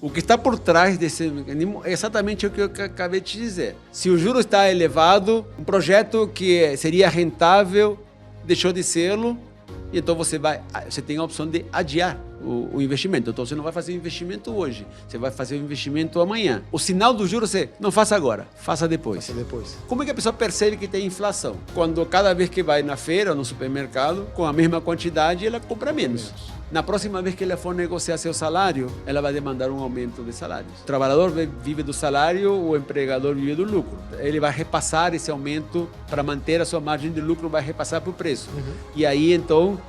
O que está por trás desse mecanismo é exatamente o que eu acabei de dizer. Se o juro está elevado, um projeto que seria rentável deixou de serlo, então você tem a opção de adiar o investimento. Então você não vai fazer o investimento hoje, você vai fazer o investimento amanhã. O sinal do juro é: não faça agora, faça depois. Faça depois. Como é que a pessoa percebe que tem inflação? Quando cada vez que vai na feira ou no supermercado, com a mesma quantidade, ela compra menos. Na próxima vez que ela for negociar seu salário, ela vai demandar um aumento de salários. O trabalhador vive do salário, o empregador vive do lucro. Ele vai repassar esse aumento para manter a sua margem de lucro, vai repassar para o preço. E aí, então,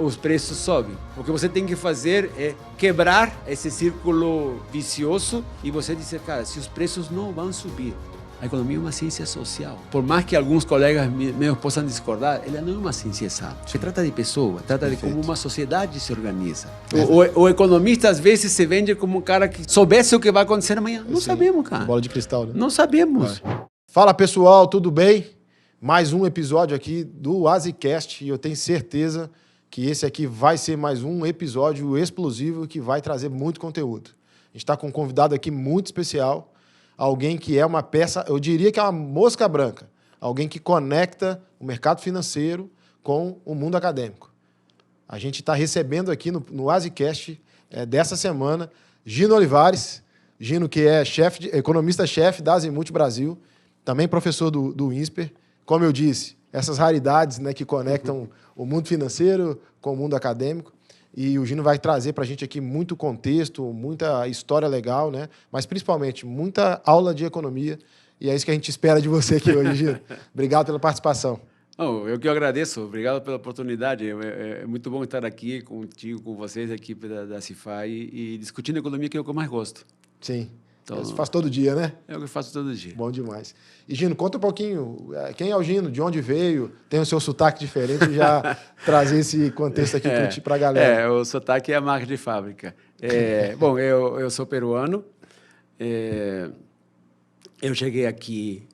os preços sobem. O que você tem que fazer é quebrar esse círculo vicioso e você dizer, cara, se os preços não vão subir, a economia é uma ciência social. Por mais que alguns colegas meus possam discordar, ela não é uma ciência exata. Se trata de pessoa, trata de como uma sociedade se organiza. O economista, às vezes, se vende como um cara que soubesse o que vai acontecer amanhã. Não sabemos, cara. Bola de cristal, né? Não sabemos. Fala, pessoal, tudo bem? Mais um episódio aqui do AsiCast e eu tenho certeza que esse aqui vai ser mais um episódio explosivo que vai trazer muito conteúdo. A gente está com um convidado aqui muito especial, alguém que é uma peça, eu diria que é uma mosca branca, alguém que conecta o mercado financeiro com o mundo acadêmico. A gente está recebendo aqui no AsiCast dessa semana Gino Olivares, Gino que é economista-chefe da Azimut Brasil, também professor do INSPER. Como eu disse, essas raridades, né, que conectam o mundo financeiro com o mundo acadêmico. E o Gino vai trazer para a gente aqui muito contexto, muita história legal, né? Mas principalmente muita aula de economia. E é isso que a gente espera de você aqui hoje, Gino. Obrigado pela participação. Oh, eu que agradeço. Obrigado pela oportunidade. É muito bom estar aqui contigo, com vocês, a equipe da Cifai, e discutindo economia, que é o que eu mais gosto. Sim. Então, você faz todo dia, né? É o que eu faço todo dia. Bom demais. E, Gino, conta um pouquinho, quem é o Gino, de onde veio, tem o seu sotaque diferente, já trazer esse contexto aqui para a galera. O sotaque é a marca de fábrica. Bom, eu sou peruano, eu cheguei aqui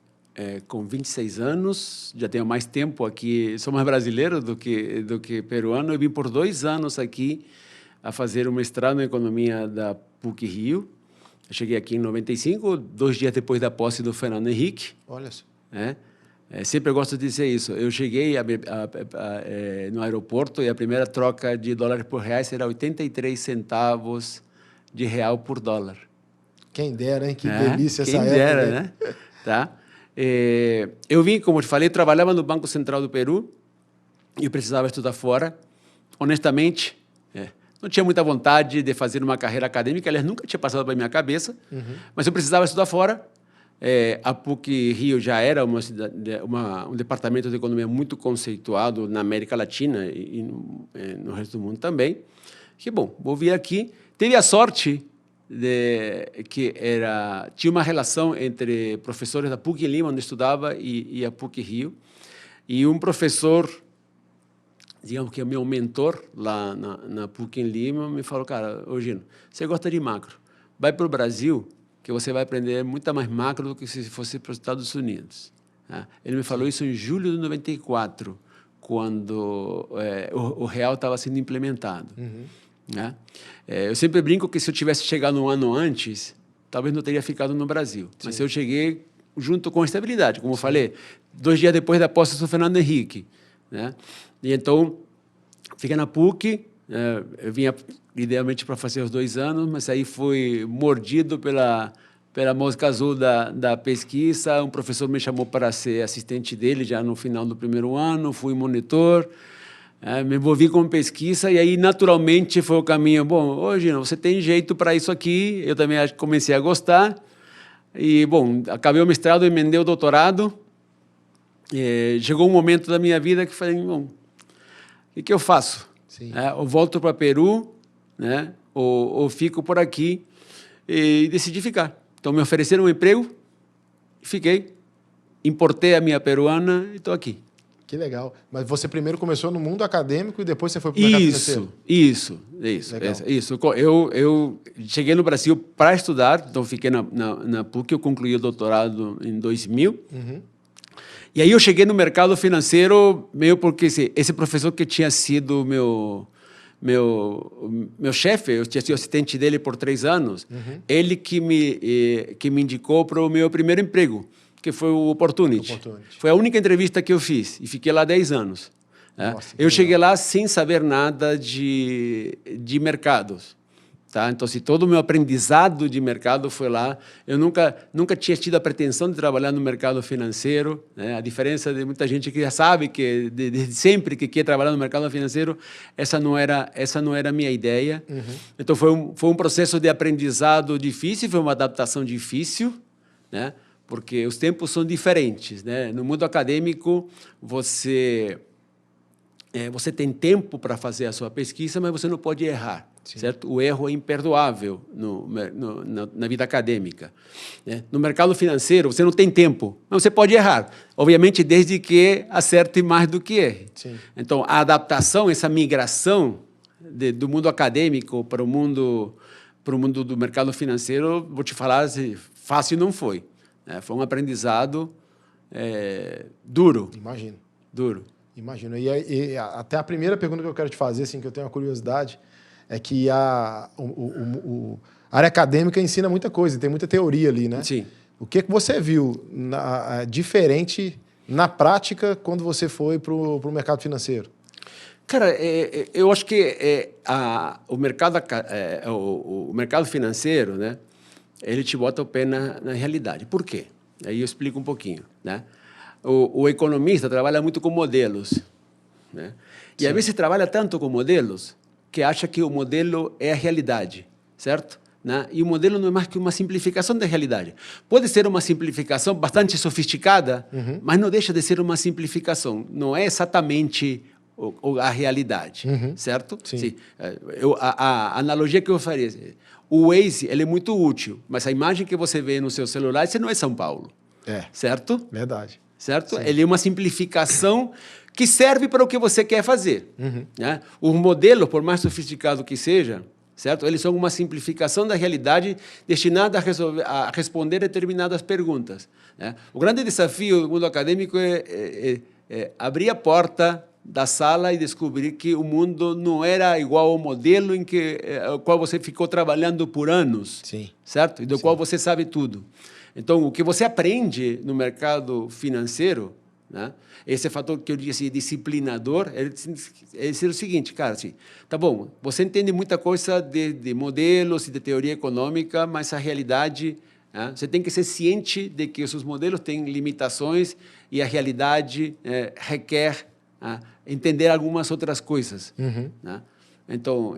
com 26 anos, já tenho mais tempo aqui, sou mais brasileiro do que peruano, eu vim por 2 anos aqui a fazer um mestrado em economia da PUC-Rio. Eu cheguei aqui em 95, 2 dias depois da posse do Fernando Henrique. Olha só. Sempre gosto de dizer isso. Eu cheguei no aeroporto e a primeira troca de dólares por reais era 83 centavos de real por dólar. Quem dera, hein? Que delícia essa época. Quem dera, né? Tá? Eu vim, como eu te falei, trabalhava no Banco Central do Peru e eu precisava estudar fora. Honestamente, não tinha muita vontade de fazer uma carreira acadêmica, aliás, nunca tinha passado pela minha cabeça, mas eu precisava estudar fora. A PUC-Rio já era um departamento de economia muito conceituado na América Latina e no resto do mundo também. Que bom, vou vir aqui. Tive a sorte que tinha uma relação entre professores da PUC Lima, onde eu estudava, e a PUC-Rio, e um professor, digamos que é meu mentor lá na PUC em Lima, me falou, cara, ô Gino, você gosta de macro, vai para o Brasil, que você vai aprender muita mais macro do que se fosse para os Estados Unidos. Ele me falou isso em julho de 94, quando o real estava sendo implementado. Eu sempre brinco que se eu tivesse chegado um ano antes, talvez não teria ficado no Brasil. Sim. Mas eu cheguei junto com estabilidade, como eu falei, 2 dias depois da posse do Fernando Henrique. E então, fiquei na PUC, eu vinha idealmente para fazer os 2 anos, mas aí fui mordido pela mosca azul da pesquisa. Um professor me chamou para ser assistente dele já no final do primeiro ano, fui monitor, me envolvi com pesquisa e aí, naturalmente, foi o caminho. Bom, hoje você tem jeito para isso aqui, eu também comecei a gostar. E, bom, acabei o mestrado, emendei o doutorado. Chegou um momento da minha vida que falei, bom, o que eu faço? Eu volto para Peru, né? ou fico por aqui, e decidi ficar. Então, me ofereceram um emprego, fiquei, importei a minha peruana e estou aqui. Que legal. Mas você primeiro começou no mundo acadêmico e depois você foi para o mercado financeiro? Isso. Eu cheguei no Brasil para estudar, então fiquei na PUC, eu concluí o doutorado em 2000. E aí eu cheguei no mercado financeiro meio porque esse professor que tinha sido meu meu chefe, eu tinha sido assistente dele por 3 anos, ele que me indicou para o meu primeiro emprego, que foi o Opportunity. Foi a única entrevista que eu fiz e fiquei lá 10 anos. Nossa, eu cheguei lá sem saber nada de mercados. Tá? Então, se todo o meu aprendizado de mercado foi lá, eu nunca tinha tido a pretensão de trabalhar no mercado financeiro, né? A diferença de muita gente que já sabe que desde sempre que quer trabalhar no mercado financeiro, essa não era a minha ideia. Então, foi um processo de aprendizado difícil, foi uma adaptação difícil, né? Porque os tempos são diferentes, né? No mundo acadêmico, você tem tempo para fazer a sua pesquisa, mas você não pode errar. Certo? O erro é imperdoável na vida acadêmica. Né? No mercado financeiro, você não tem tempo, mas você pode errar. Obviamente, desde que acerte mais do que erre. Sim. Então, a adaptação, essa migração do mundo acadêmico para o mundo do mercado financeiro, vou te falar, fácil não foi. Né? Foi um aprendizado duro. Imagino. Duro. Imagino. E até a primeira pergunta que eu quero te fazer, assim, que eu tenho uma curiosidade, é que a área acadêmica ensina muita coisa, tem muita teoria ali, né? Sim. O que você viu diferente na prática quando você foi para o mercado financeiro? Cara, eu acho que o mercado financeiro, né, ele te bota o pé na realidade. Por quê? Aí eu explico um pouquinho. Né? O economista trabalha muito com modelos. Né? E às vezes trabalha tanto com modelos que acha que o modelo é a realidade, certo? Né? E o modelo não é mais que uma simplificação da realidade. Pode ser uma simplificação bastante sofisticada, mas não deixa de ser uma simplificação. Não é exatamente a realidade, certo? Sim. Sim. A analogia que eu faria, o Waze ele é muito útil, mas a imagem que você vê no seu celular, isso não é São Paulo, certo? Verdade. Certo? Sim. Ele é uma simplificação que serve para o que você quer fazer. Né? O modelo, por mais sofisticado que seja, certo? Eles são uma simplificação da realidade destinada a responder determinadas perguntas. Né? O grande desafio do mundo acadêmico é abrir a porta da sala e descobrir que o mundo não era igual ao modelo em o qual você ficou trabalhando por anos, Sim. certo? E do qual você sabe tudo. Então, o que você aprende no mercado financeiro, né? Esse fator que eu disse disciplinador, é o seguinte, cara, assim, tá bom, você entende muita coisa de modelos e de teoria econômica, mas a realidade, né? Você tem que ser ciente de que esses modelos têm limitações e a realidade requer entender algumas outras coisas. Né? Então,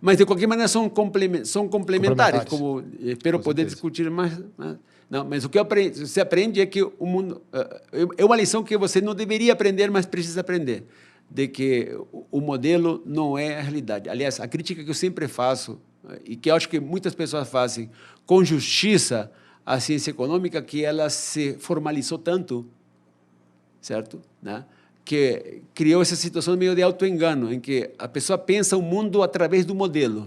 mas de qualquer maneira são complementares, como espero poder discutir mais. Não, mas o que você aprende é que o mundo é uma lição que você não deveria aprender, mas precisa aprender, de que o modelo não é a realidade. Aliás, a crítica que eu sempre faço e que eu acho que muitas pessoas fazem com justiça à ciência econômica, que ela se formalizou tanto, certo? Né? Que criou essa situação meio de autoengano, em que a pessoa pensa o mundo através do modelo.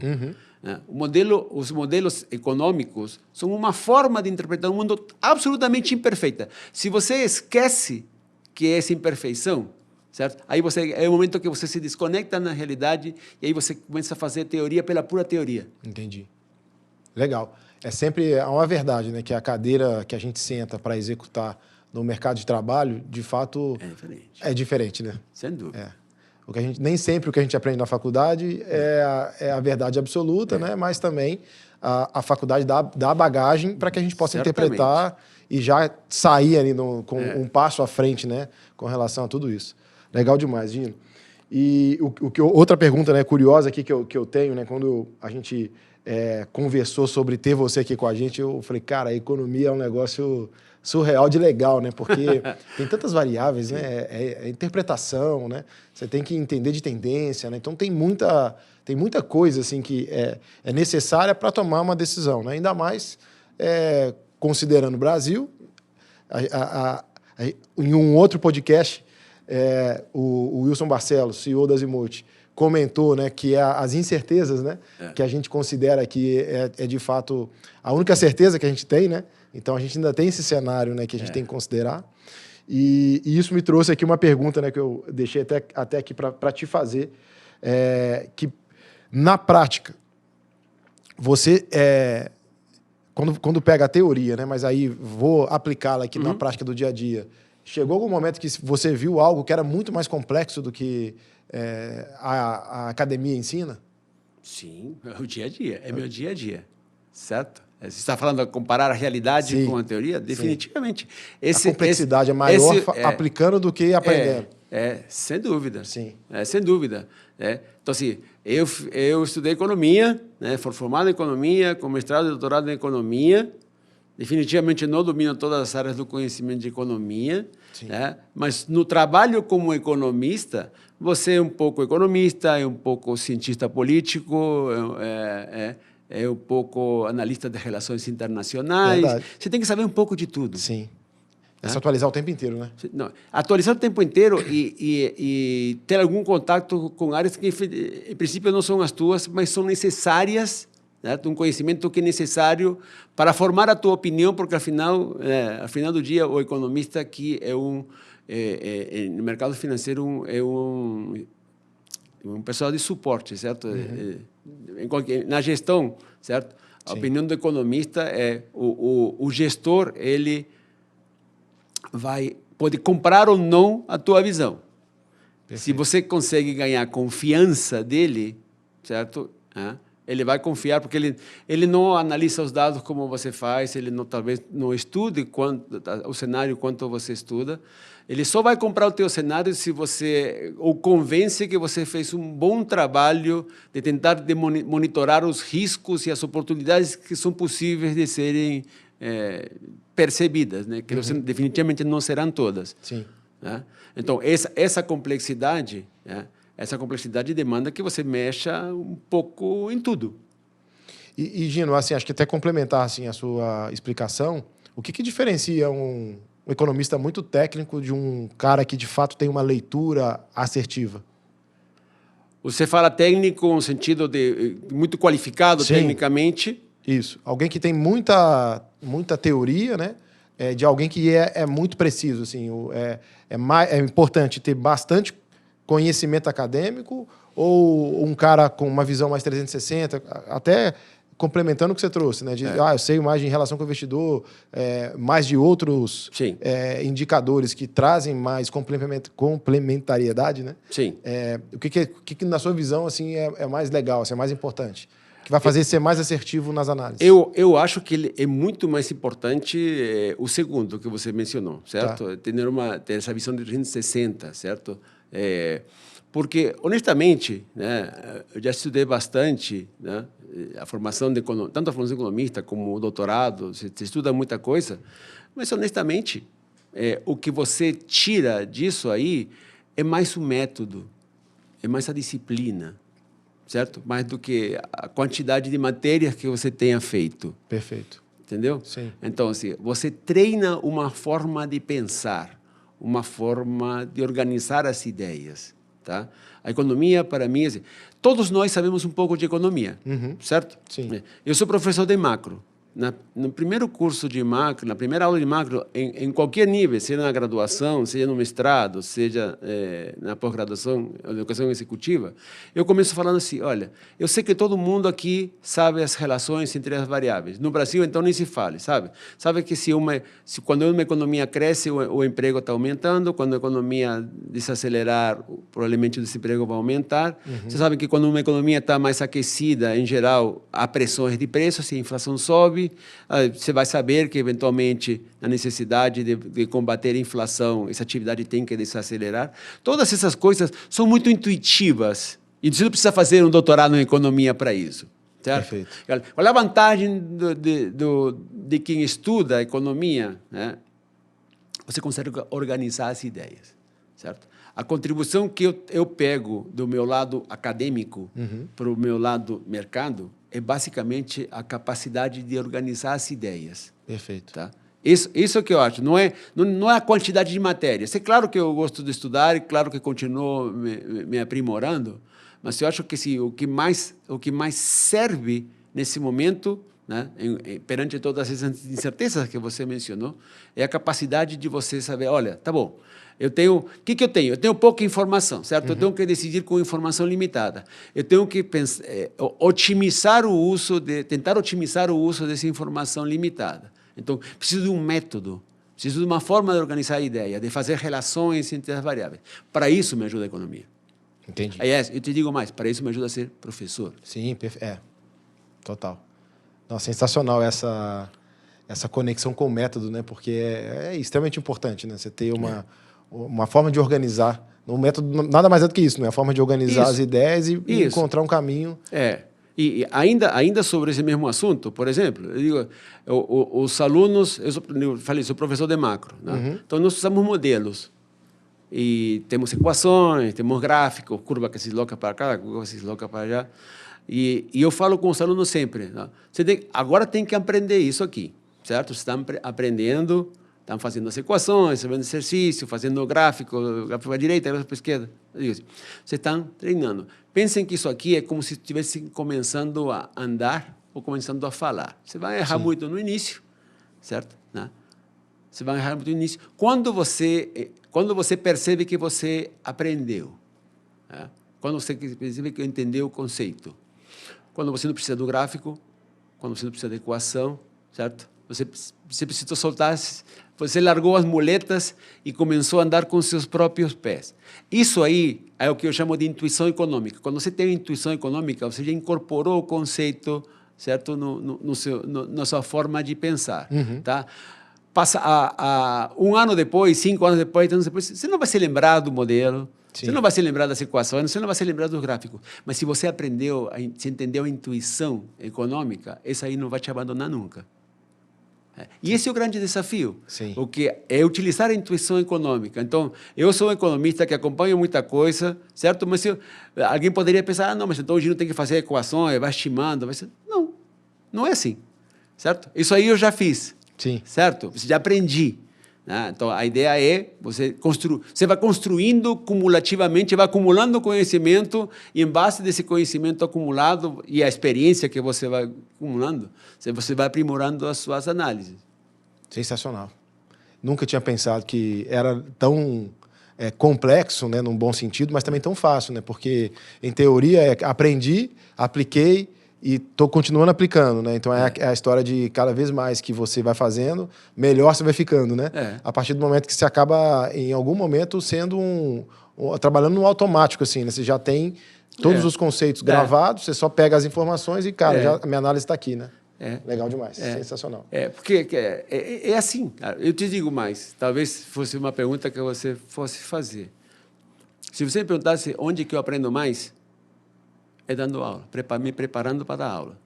Os modelos econômicos são uma forma de interpretar um mundo absolutamente imperfeita. Se você esquece que é essa imperfeição, certo? Aí é o momento que você se desconecta na realidade e aí você começa a fazer teoria pela pura teoria. Entendi. Legal. É sempre uma verdade, né, que a cadeira que a gente senta para executar no mercado de trabalho, de fato, é diferente, né? Sem dúvida. Nem sempre o que a gente aprende na faculdade é a verdade absoluta, né? Mas também a faculdade dá bagagem para que a gente possa interpretar e já sair ali com um passo à frente, né? Com relação a tudo isso. Legal demais, Gino. E outra pergunta, né, curiosa aqui que eu tenho, né? Quando a gente conversou sobre ter você aqui com a gente, eu falei, cara, a economia é um negócio surreal de legal, né? Porque tem tantas variáveis, né? É interpretação, né? Você tem que entender de tendência, né? Então tem muita coisa assim que é necessária para tomar uma decisão, né? Ainda mais considerando o Brasil. Em um outro podcast, o Wilson Barcelos, CEO da Azimuth, comentou, né, que as incertezas, né, que a gente considera que é de fato a única certeza que a gente tem, né? Então, a gente ainda tem esse cenário, né, que a gente tem que considerar. E isso me trouxe aqui uma pergunta, né, que eu deixei até aqui para te fazer, que Na prática, você, quando pega a teoria, né, mas aí vou aplicá-la aqui na prática do dia a dia, chegou algum momento que você viu algo que era muito mais complexo do que a academia ensina? Sim, é o dia a dia, é meu dia a dia, certo? Você está falando de comparar a realidade com a teoria? Definitivamente. A complexidade é maior aplicando do que aprendendo. Sem dúvida. Sim. Sem dúvida. Então, assim, eu estudei economia, né, fui formado em economia, com mestrado e doutorado em economia. Definitivamente não domino todas as áreas do conhecimento de economia, né? Mas no trabalho como economista, você é um pouco economista, é um pouco cientista político, é um pouco analista de relações internacionais. Verdade. Você tem que saber um pouco de tudo. Sim. É se atualizar o tempo inteiro, né? Não, atualizar o tempo inteiro e ter algum contato com áreas que, em princípio, não são as tuas, mas são necessárias, né? Um conhecimento que é necessário para formar a tua opinião, porque, ao final do dia, o economista aqui no mercado financeiro é um pessoal de suporte, certo? Na gestão, certo? A opinião do economista é o gestor, ele pode comprar ou não a tua visão. Perfeito. Se você consegue ganhar a confiança dele, certo? Ele vai confiar, porque ele não analisa os dados como você faz, ele talvez não estude o cenário quanto você estuda. Ele só vai comprar o teu cenário se você o convence que você fez um bom trabalho de tentar monitorar os riscos e as oportunidades que são possíveis de serem percebidas, né? Que definitivamente não serão todas. Sim. Né? Então, essa complexidade, né? Essa complexidade demanda que você mexa um pouco em tudo. E Gino, assim, acho que até complementar assim, a sua explicação, o que diferencia um economista muito técnico de um cara que, de fato, tem uma leitura assertiva? Você fala técnico no sentido de muito qualificado. Sim. Tecnicamente? Isso. Alguém que tem muita teoria, né? De alguém que é muito preciso. Assim, é importante ter bastante conhecimento acadêmico ou um cara com uma visão mais 360, até complementando o que você trouxe, né? Eu sei mais em relação com o investidor, mais de outros indicadores que trazem mais complementariedade, né? Sim. O que na sua visão assim é mais legal, assim, é mais importante? Que vai fazer ser mais assertivo nas análises? Eu acho que ele é muito mais importante o segundo que você mencionou, certo? Tá. Ter essa visão de 360, certo? Porque, honestamente, né, eu já estudei bastante, né, tanto a formação de economista como o doutorado, você estuda muita coisa, mas, honestamente, o que você tira disso aí é mais o método, é mais a disciplina, certo? Mais do que a quantidade de matérias que você tenha feito. Perfeito. Entendeu? Sim. Então, assim, você treina uma forma de pensar, uma forma de organizar as ideias, tá? A economia, para mim, assim, todos nós sabemos um pouco de economia, certo? Sim. Eu sou professor de macro. No primeiro curso de macro, na primeira aula de macro, em qualquer nível, seja na graduação, seja no mestrado, seja na pós-graduação, educação executiva, eu começo falando assim, olha, eu sei que todo mundo aqui sabe as relações entre as variáveis. No Brasil, então, nem se fale, sabe? Sabe que quando uma economia cresce, o emprego está aumentando, quando a economia desacelerar, provavelmente o desemprego vai aumentar. Você sabe que quando uma economia está mais aquecida, em geral, há pressões de preços, e a inflação sobe. Você vai saber que, eventualmente, a necessidade de combater a inflação, essa atividade tem que desacelerar. Todas essas coisas são muito intuitivas. E você não precisa fazer um doutorado em economia para isso. Certo? Perfeito. Qual é a vantagem de quem estuda a economia? Né? Você consegue organizar as ideias. Certo? A contribuição que eu pego do meu lado acadêmico para o meu lado mercado é basicamente a capacidade de organizar as ideias. Perfeito. Tá? Isso que eu acho. Não é a quantidade de matérias. É claro que eu gosto de estudar e claro que continuo me aprimorando, mas eu acho que o que mais serve nesse momento, né, perante todas essas incertezas que você mencionou, é a capacidade de você saber, olha, tá bom, eu tenho, o que eu tenho? Eu tenho pouca informação, certo? Eu tenho que decidir com informação limitada. Eu tenho que pensar, tentar otimizar o uso dessa informação limitada. Então, preciso de um método, preciso de uma forma de organizar a ideia, de fazer relações entre as variáveis. Para isso me ajuda a economia. Entendi. Aliás, eu te digo mais, para isso me ajuda a ser professor. Sim, total. Não, sensacional essa conexão com o método, né? Porque é extremamente importante, né? Você ter uma forma de organizar. Um método nada mais é do que isso, né? A forma de organizar as ideias e encontrar um caminho. E ainda sobre esse mesmo assunto, por exemplo, eu digo, os alunos, eu falei, sou professor de macro, né? Então nós usamos modelos e temos equações, temos gráficos, curva que se desloca para cá, curva que se desloca para allá. E eu falo com os alunos sempre, né? Agora tem que aprender isso aqui, certo? Vocês estão aprendendo, estão fazendo as equações, fazendo exercício, fazendo gráfico para a direita, gráfico para a esquerda. Eu digo assim, vocês estão treinando. Pensem que isso aqui é como se estivessem começando a andar ou começando a falar. Você vai errar muito no início, certo? Né? Você vai errar muito no início. Quando você percebe que você aprendeu, né? Quando você percebe que entendeu o conceito, quando você não precisa do gráfico, quando você não precisa da equação, certo? Você precisa soltar, você largou as muletas e começou a andar com seus próprios pés. Isso aí é o que eu chamo de intuição econômica. Quando você tem intuição econômica, você já incorporou o conceito, certo, na sua forma de pensar, tá? Passa um ano depois, 5 anos depois, 10 anos depois, você não vai se lembrar do modelo, você não vai se lembrar das equações, você não vai se lembrar dos gráficos. Mas se você aprendeu, se entendeu a intuição econômica, essa aí não vai te abandonar nunca. E esse é o grande desafio, o que é utilizar a intuição econômica. Então, eu sou um economista que acompanha muita coisa, certo? Mas alguém poderia pensar, não, mas então hoje não tem que fazer equações, vai estimando. Não, não é assim, certo? Isso aí eu já fiz, certo? Já aprendi. Né? Então, a ideia é você vai construindo cumulativamente, vai acumulando conhecimento e, em base desse conhecimento acumulado e a experiência que você vai acumulando, você vai aprimorando as suas análises. Sensacional. Nunca tinha pensado que era tão complexo, né, num bom sentido, mas também tão fácil, né? Porque, em teoria, aprendi, apliquei e estou continuando aplicando, né? Então é a história de cada vez mais que você vai fazendo, melhor você vai ficando, né? A partir do momento que você acaba, em algum momento, sendo trabalhando no automático, assim, né? Você já tem todos os conceitos gravados, você só pega as informações e, cara, a minha análise está aqui, né? Legal demais, sensacional. Porque é assim, eu te digo mais, talvez fosse uma pergunta que você fosse fazer. Se você me perguntasse onde que eu aprendo mais, é dando aula, me preparando para dar aula.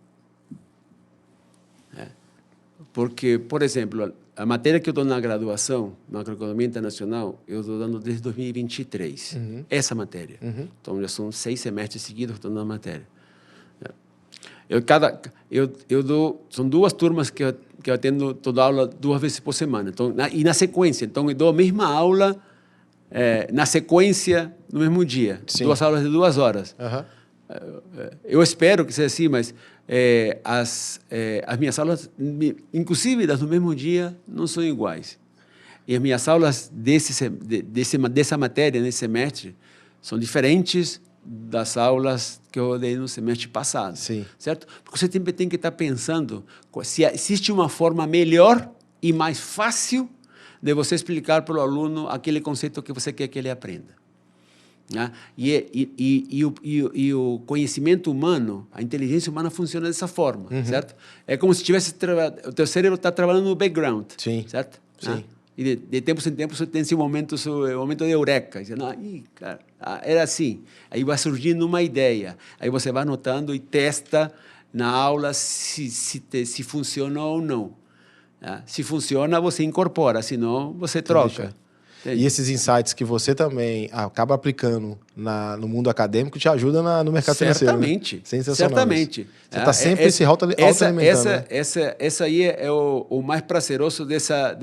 Porque, por exemplo, a matéria que eu dou na graduação, Macroeconomia Internacional, eu estou dando desde 2023. Essa matéria. Então, já são 6 semestres seguidos que eu estou dando a matéria. São 2 turmas que eu atendo, estou dando aula 2 vezes por semana. Então, e na sequência. Então, eu dou a mesma aula na sequência, no mesmo dia. 2 aulas de 2 horas. Eu espero que seja assim, mas as minhas aulas, inclusive das do mesmo dia, não são iguais. E as minhas aulas dessa matéria, nesse semestre, são diferentes das aulas que eu dei no semestre passado. Certo? Porque você sempre tem que estar pensando se existe uma forma melhor e mais fácil de você explicar para o aluno aquele conceito que você quer que ele aprenda. Né? E o conhecimento humano, a inteligência humana funciona dessa forma, certo? É como se o teu cérebro está trabalhando no background, certo? E de tempos em tempos você tem esse momento de eureka, dizendo, cara, era assim. Aí vai surgindo uma ideia, aí você vai anotando e testa na aula se funciona ou não. Se funciona, você incorpora, senão você troca. E esses insights que você também acaba aplicando no mundo acadêmico te ajuda no mercado financeiro. Certamente. Né? Sensacional. Certamente. Você está sempre se autoalimentando. Essa aí é o mais prazeroso dessa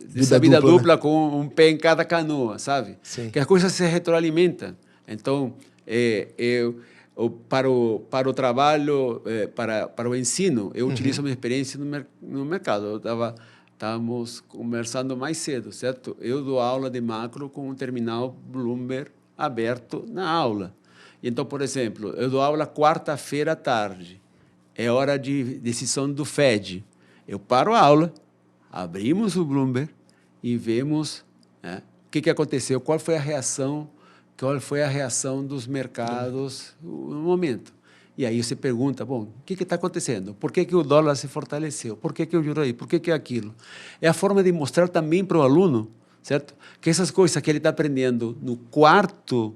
vida dupla, né? Com um pé em cada canoa, sabe? Que as coisas se retroalimentam. Então, para o trabalho, para o ensino, eu utilizo a minha experiência no mercado. Estávamos conversando mais cedo, certo? Eu dou aula de macro com um terminal Bloomberg aberto na aula. Então, por exemplo, eu dou aula quarta-feira à tarde. É hora de decisão do Fed. Eu paro a aula, abrimos o Bloomberg e vemos, né, o que aconteceu, qual foi a reação dos mercados no momento. E aí você pergunta, bom, o que está acontecendo? Por que o dólar se fortaleceu? Por que o juro aí? Por que aquilo? É a forma de mostrar também para o aluno, certo? Que essas coisas que ele está aprendendo no quarto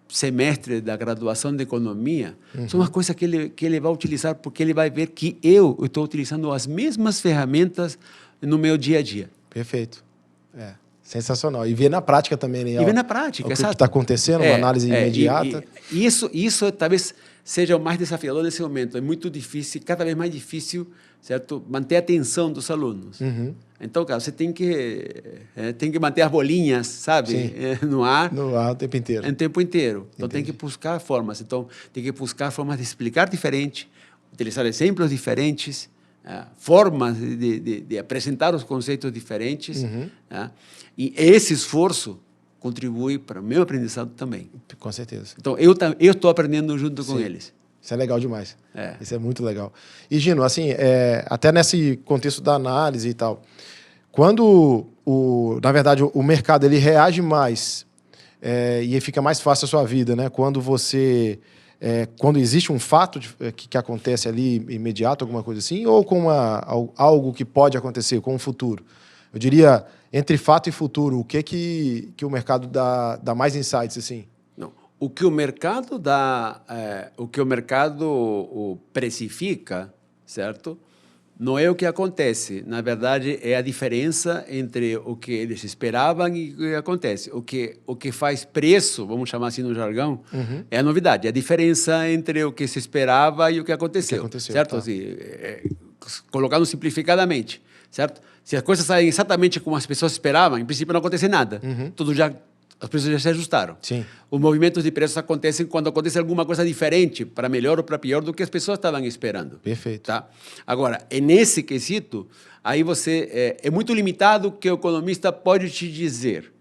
semestre da graduação de economia são as coisas que ele vai utilizar, porque ele vai ver que eu estou utilizando as mesmas ferramentas no meu dia a dia. Perfeito. Sensacional. E ver na prática também, né? E ver na prática, o que está acontecendo, uma análise imediata. E isso talvez seja o mais desafiador nesse momento. É muito difícil, cada vez mais difícil, certo? Manter a atenção dos alunos. Então, cara, você tem que manter as bolinhas, sabe? No ar. No ar o tempo inteiro. O tempo inteiro. Então, Entendi. tem que buscar formas. Então, tem que buscar formas de explicar diferente, utilizar exemplos diferentes, formas de apresentar os conceitos diferentes. E esse esforço contribui para o meu aprendizado também. Com certeza. Então, eu estou aprendendo junto com eles. Isso é legal demais. Isso é muito legal. E, Gino, assim, até nesse contexto da análise e tal, quando, na verdade, o mercado ele reage mais e fica mais fácil a sua vida, né? Quando existe um fato que acontece ali imediato, alguma coisa assim, ou com algo que pode acontecer com o futuro. Eu diria, entre fato e futuro, o que o mercado dá mais insights, assim? Não. O que o mercado precifica, certo? Não é o que acontece. Na verdade, é a diferença entre o que eles esperavam e o que acontece. O que faz preço, vamos chamar assim no jargão, é a novidade. É a diferença entre o que se esperava e o que aconteceu. Certo? Tá. Assim, colocando simplificadamente, certo? Se as coisas saem exatamente como as pessoas esperavam, em princípio não acontece nada. As pessoas já se ajustaram. Sim. Os movimentos de preços acontecem quando acontece alguma coisa diferente, para melhor ou para pior, do que as pessoas estavam esperando. Perfeito. Tá? Agora, nesse quesito, aí é muito limitado o que o economista pode te dizer,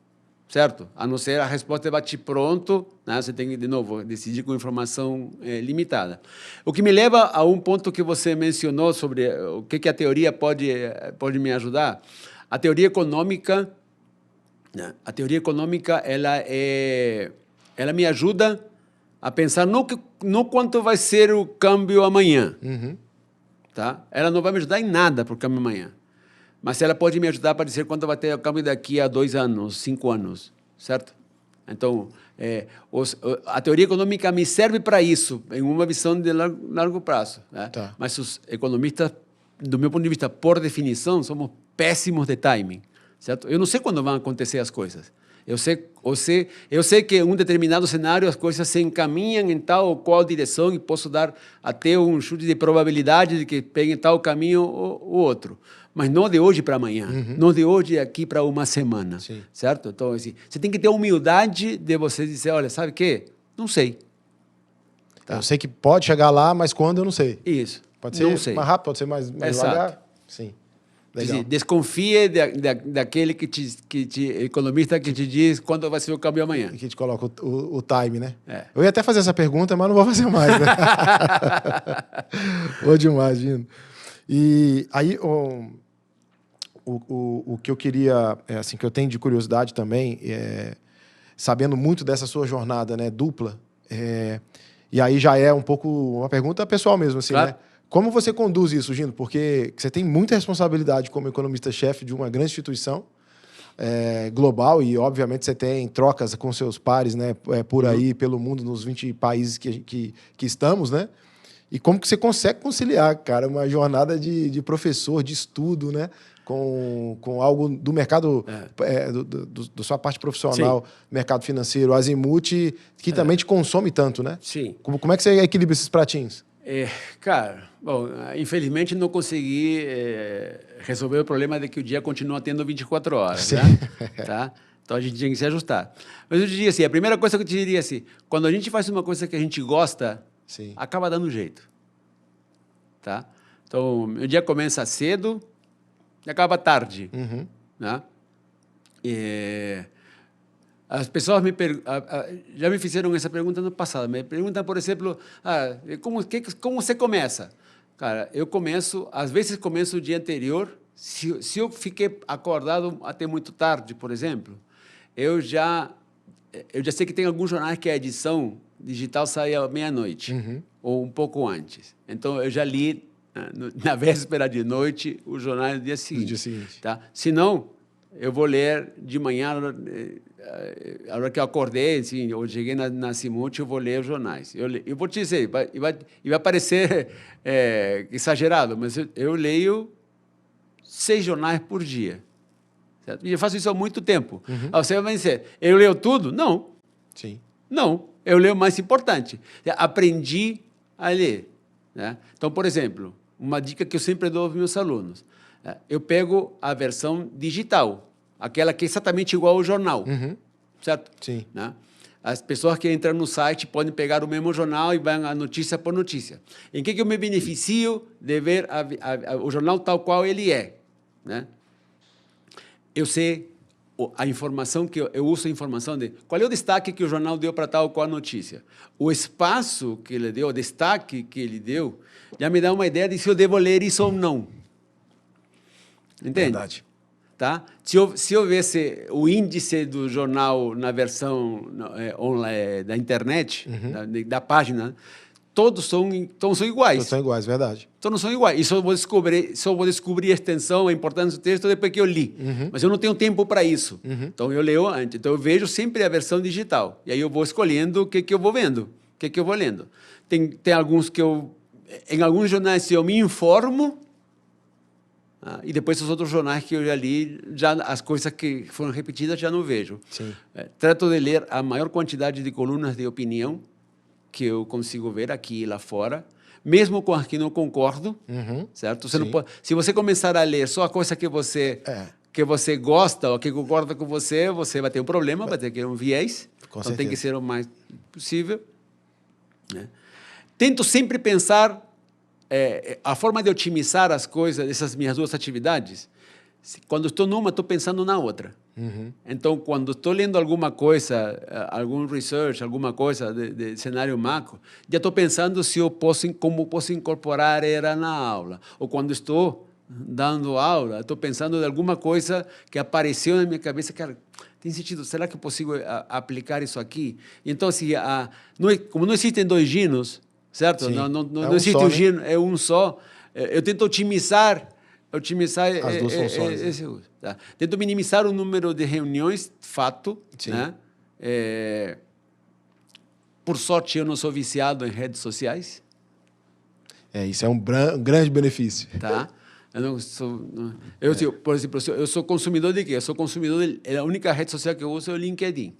certo? A não ser a resposta bate-pronto, né? Você tem que, de novo, decidir com informação limitada. O que me leva a um ponto que você mencionou sobre o que a teoria pode me ajudar. A teoria econômica, ela me ajuda a pensar não quanto vai ser o câmbio amanhã. Tá? Ela não vai me ajudar em nada para o câmbio amanhã. Mas ela pode me ajudar para dizer quanto vai ter o câmbio daqui a 2 anos, 5 anos, certo? Então, a teoria econômica me serve para isso, em uma visão de largo prazo. Né? Tá. Mas os economistas, do meu ponto de vista, por definição, somos péssimos de timing, certo? Eu não sei quando vão acontecer as coisas. Eu sei que em um determinado cenário as coisas se encaminham em tal ou qual direção e posso dar até um chute de probabilidade de que peguem tal caminho ou outro. Mas não de hoje para amanhã, não de hoje aqui para uma semana, Sim. certo? Então, assim, você tem que ter a humildade de você dizer, olha, sabe o quê? Não sei. Tá. Eu sei que pode chegar lá, mas quando eu não sei. Isso. Pode ser mais rápido, pode ser mais devagar. Sim. Legal. Desconfie daquele economista que te diz quando vai ser o câmbio amanhã. Que te coloca o time, né? Eu ia até fazer essa pergunta, mas não vou fazer mais, né? Vou demais, Gino. E aí, o que eu queria, assim, que eu tenho de curiosidade também, sabendo muito dessa sua jornada, né, dupla, e aí já é um pouco uma pergunta pessoal mesmo, assim, claro. Né? Como você conduz isso, Gino? Porque você tem muita responsabilidade como economista-chefe de uma grande instituição global e, obviamente, você tem trocas com seus pares, né, por aí, pelo mundo, nos 20 países que estamos, né? E como que você consegue conciliar, cara, uma jornada de professor, de estudo, né, com algo do mercado, da sua parte profissional, sim, mercado financeiro, azimuth, que também te consome tanto, né? Sim. Como é que você equilibra esses pratinhos? Cara, bom, infelizmente não consegui resolver o problema de que o dia continua tendo 24 horas, né? Tá? Então a gente tinha que se ajustar. Mas eu diria assim, a primeira coisa que eu te diria assim, quando a gente faz uma coisa que a gente gosta, Sim. acaba dando jeito. Tá? Então, meu dia começa cedo e acaba tarde. Né? E as pessoas já me fizeram essa pergunta no passado. Me perguntam, por exemplo, como você começa? Cara, eu começo, às vezes começo o dia anterior. Se eu fiquei acordado até muito tarde, por exemplo, eu já sei que tem alguns jornais que a edição digital sai à meia-noite, ou um pouco antes. Então, eu já li na véspera de noite os jornais do dia seguinte. Do dia seguinte. Tá? Se não, eu vou ler de manhã, a hora que eu acordei, assim, eu cheguei na Simute, eu vou ler os jornais. Eu vou te dizer, vai parecer exagerado, mas eu leio 6 jornais por dia. Certo? E eu faço isso há muito tempo. Você vai dizer, eu leio tudo? Não. Sim. Não, eu leio o mais importante. Aprendi a ler. Né? Então, por exemplo, uma dica que eu sempre dou aos meus alunos. Eu pego a versão digital, aquela que é exatamente igual ao jornal. Certo? Sim. Né? As pessoas que entram no site podem pegar o mesmo jornal e vão a notícia por notícia. Em que eu me beneficio de ver o jornal tal qual ele é? Né? Eu sei a informação que eu uso a informação de qual é o destaque que o jornal deu para tal qual notícia. O espaço que ele deu, o destaque que ele deu, já me dá uma ideia de se eu devo ler isso ou não. Entende? Verdade. Tá? Se eu visse o índice do jornal na versão online, da internet, da página, todos são iguais. Todos são iguais, verdade. Então, não são iguais. E só vou descobrir a extensão, a importância do texto depois que eu li. Mas eu não tenho tempo para isso. Então, eu leio antes. Então, eu vejo sempre a versão digital. E aí eu vou escolhendo o que eu vou vendo, o que eu vou lendo. Tem alguns que em alguns jornais eu me informo, e depois os outros jornais que eu já li, as coisas que foram repetidas já não vejo. Sim. Trato de ler a maior quantidade de colunas de opinião que eu consigo ver aqui e lá fora, mesmo com as que não concordo, certo? Você não pode, se você começar a ler só a coisa que você gosta ou que concorda com você vai ter um problema, vai ter que ter um viés. Com então certeza. tem que ser o mais possível. Né? Tento sempre pensar a forma de otimizar as coisas, dessas minhas duas atividades. Quando estou numa, estou pensando na outra. Então, quando estou lendo alguma coisa, algum research, alguma coisa de cenário macro, já estou pensando como posso incorporar ela na aula. Ou quando estou dando aula, estou pensando em alguma coisa que apareceu na minha cabeça, cara, tem sentido, será que eu consigo aplicar isso aqui? Então, assim, como não existem 2 ginos, certo? Sim. Não existe um gino, é um só. Eu tento otimizar as duas funções. esse uso. Tá? Tento minimizar o número de reuniões, fato. Sim. Né? Por sorte, eu não sou viciado em redes sociais. Isso é um grande benefício. Tá? Eu não sou... por exemplo, eu sou consumidor de quê? Eu sou consumidor a única rede social que eu uso é o LinkedIn.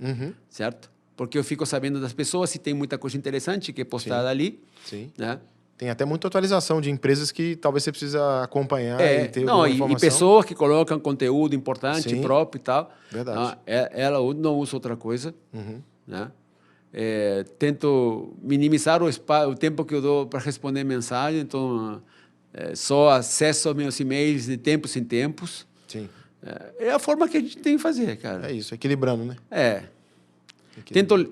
Certo? Porque eu fico sabendo das pessoas se tem muita coisa interessante que é postada ali. Sim. Né? Tem até muita atualização de empresas que talvez você precisa acompanhar e ter alguma informação. E pessoas que colocam conteúdo importante, próprio e tal. Verdade. Ela não usa outra coisa. Né? Tento minimizar o tempo que eu dou para responder mensagem. Então, só acesso aos meus e-mails de tempos em tempos. Sim. É a forma que a gente tem que fazer, cara. É isso, equilibrando, né?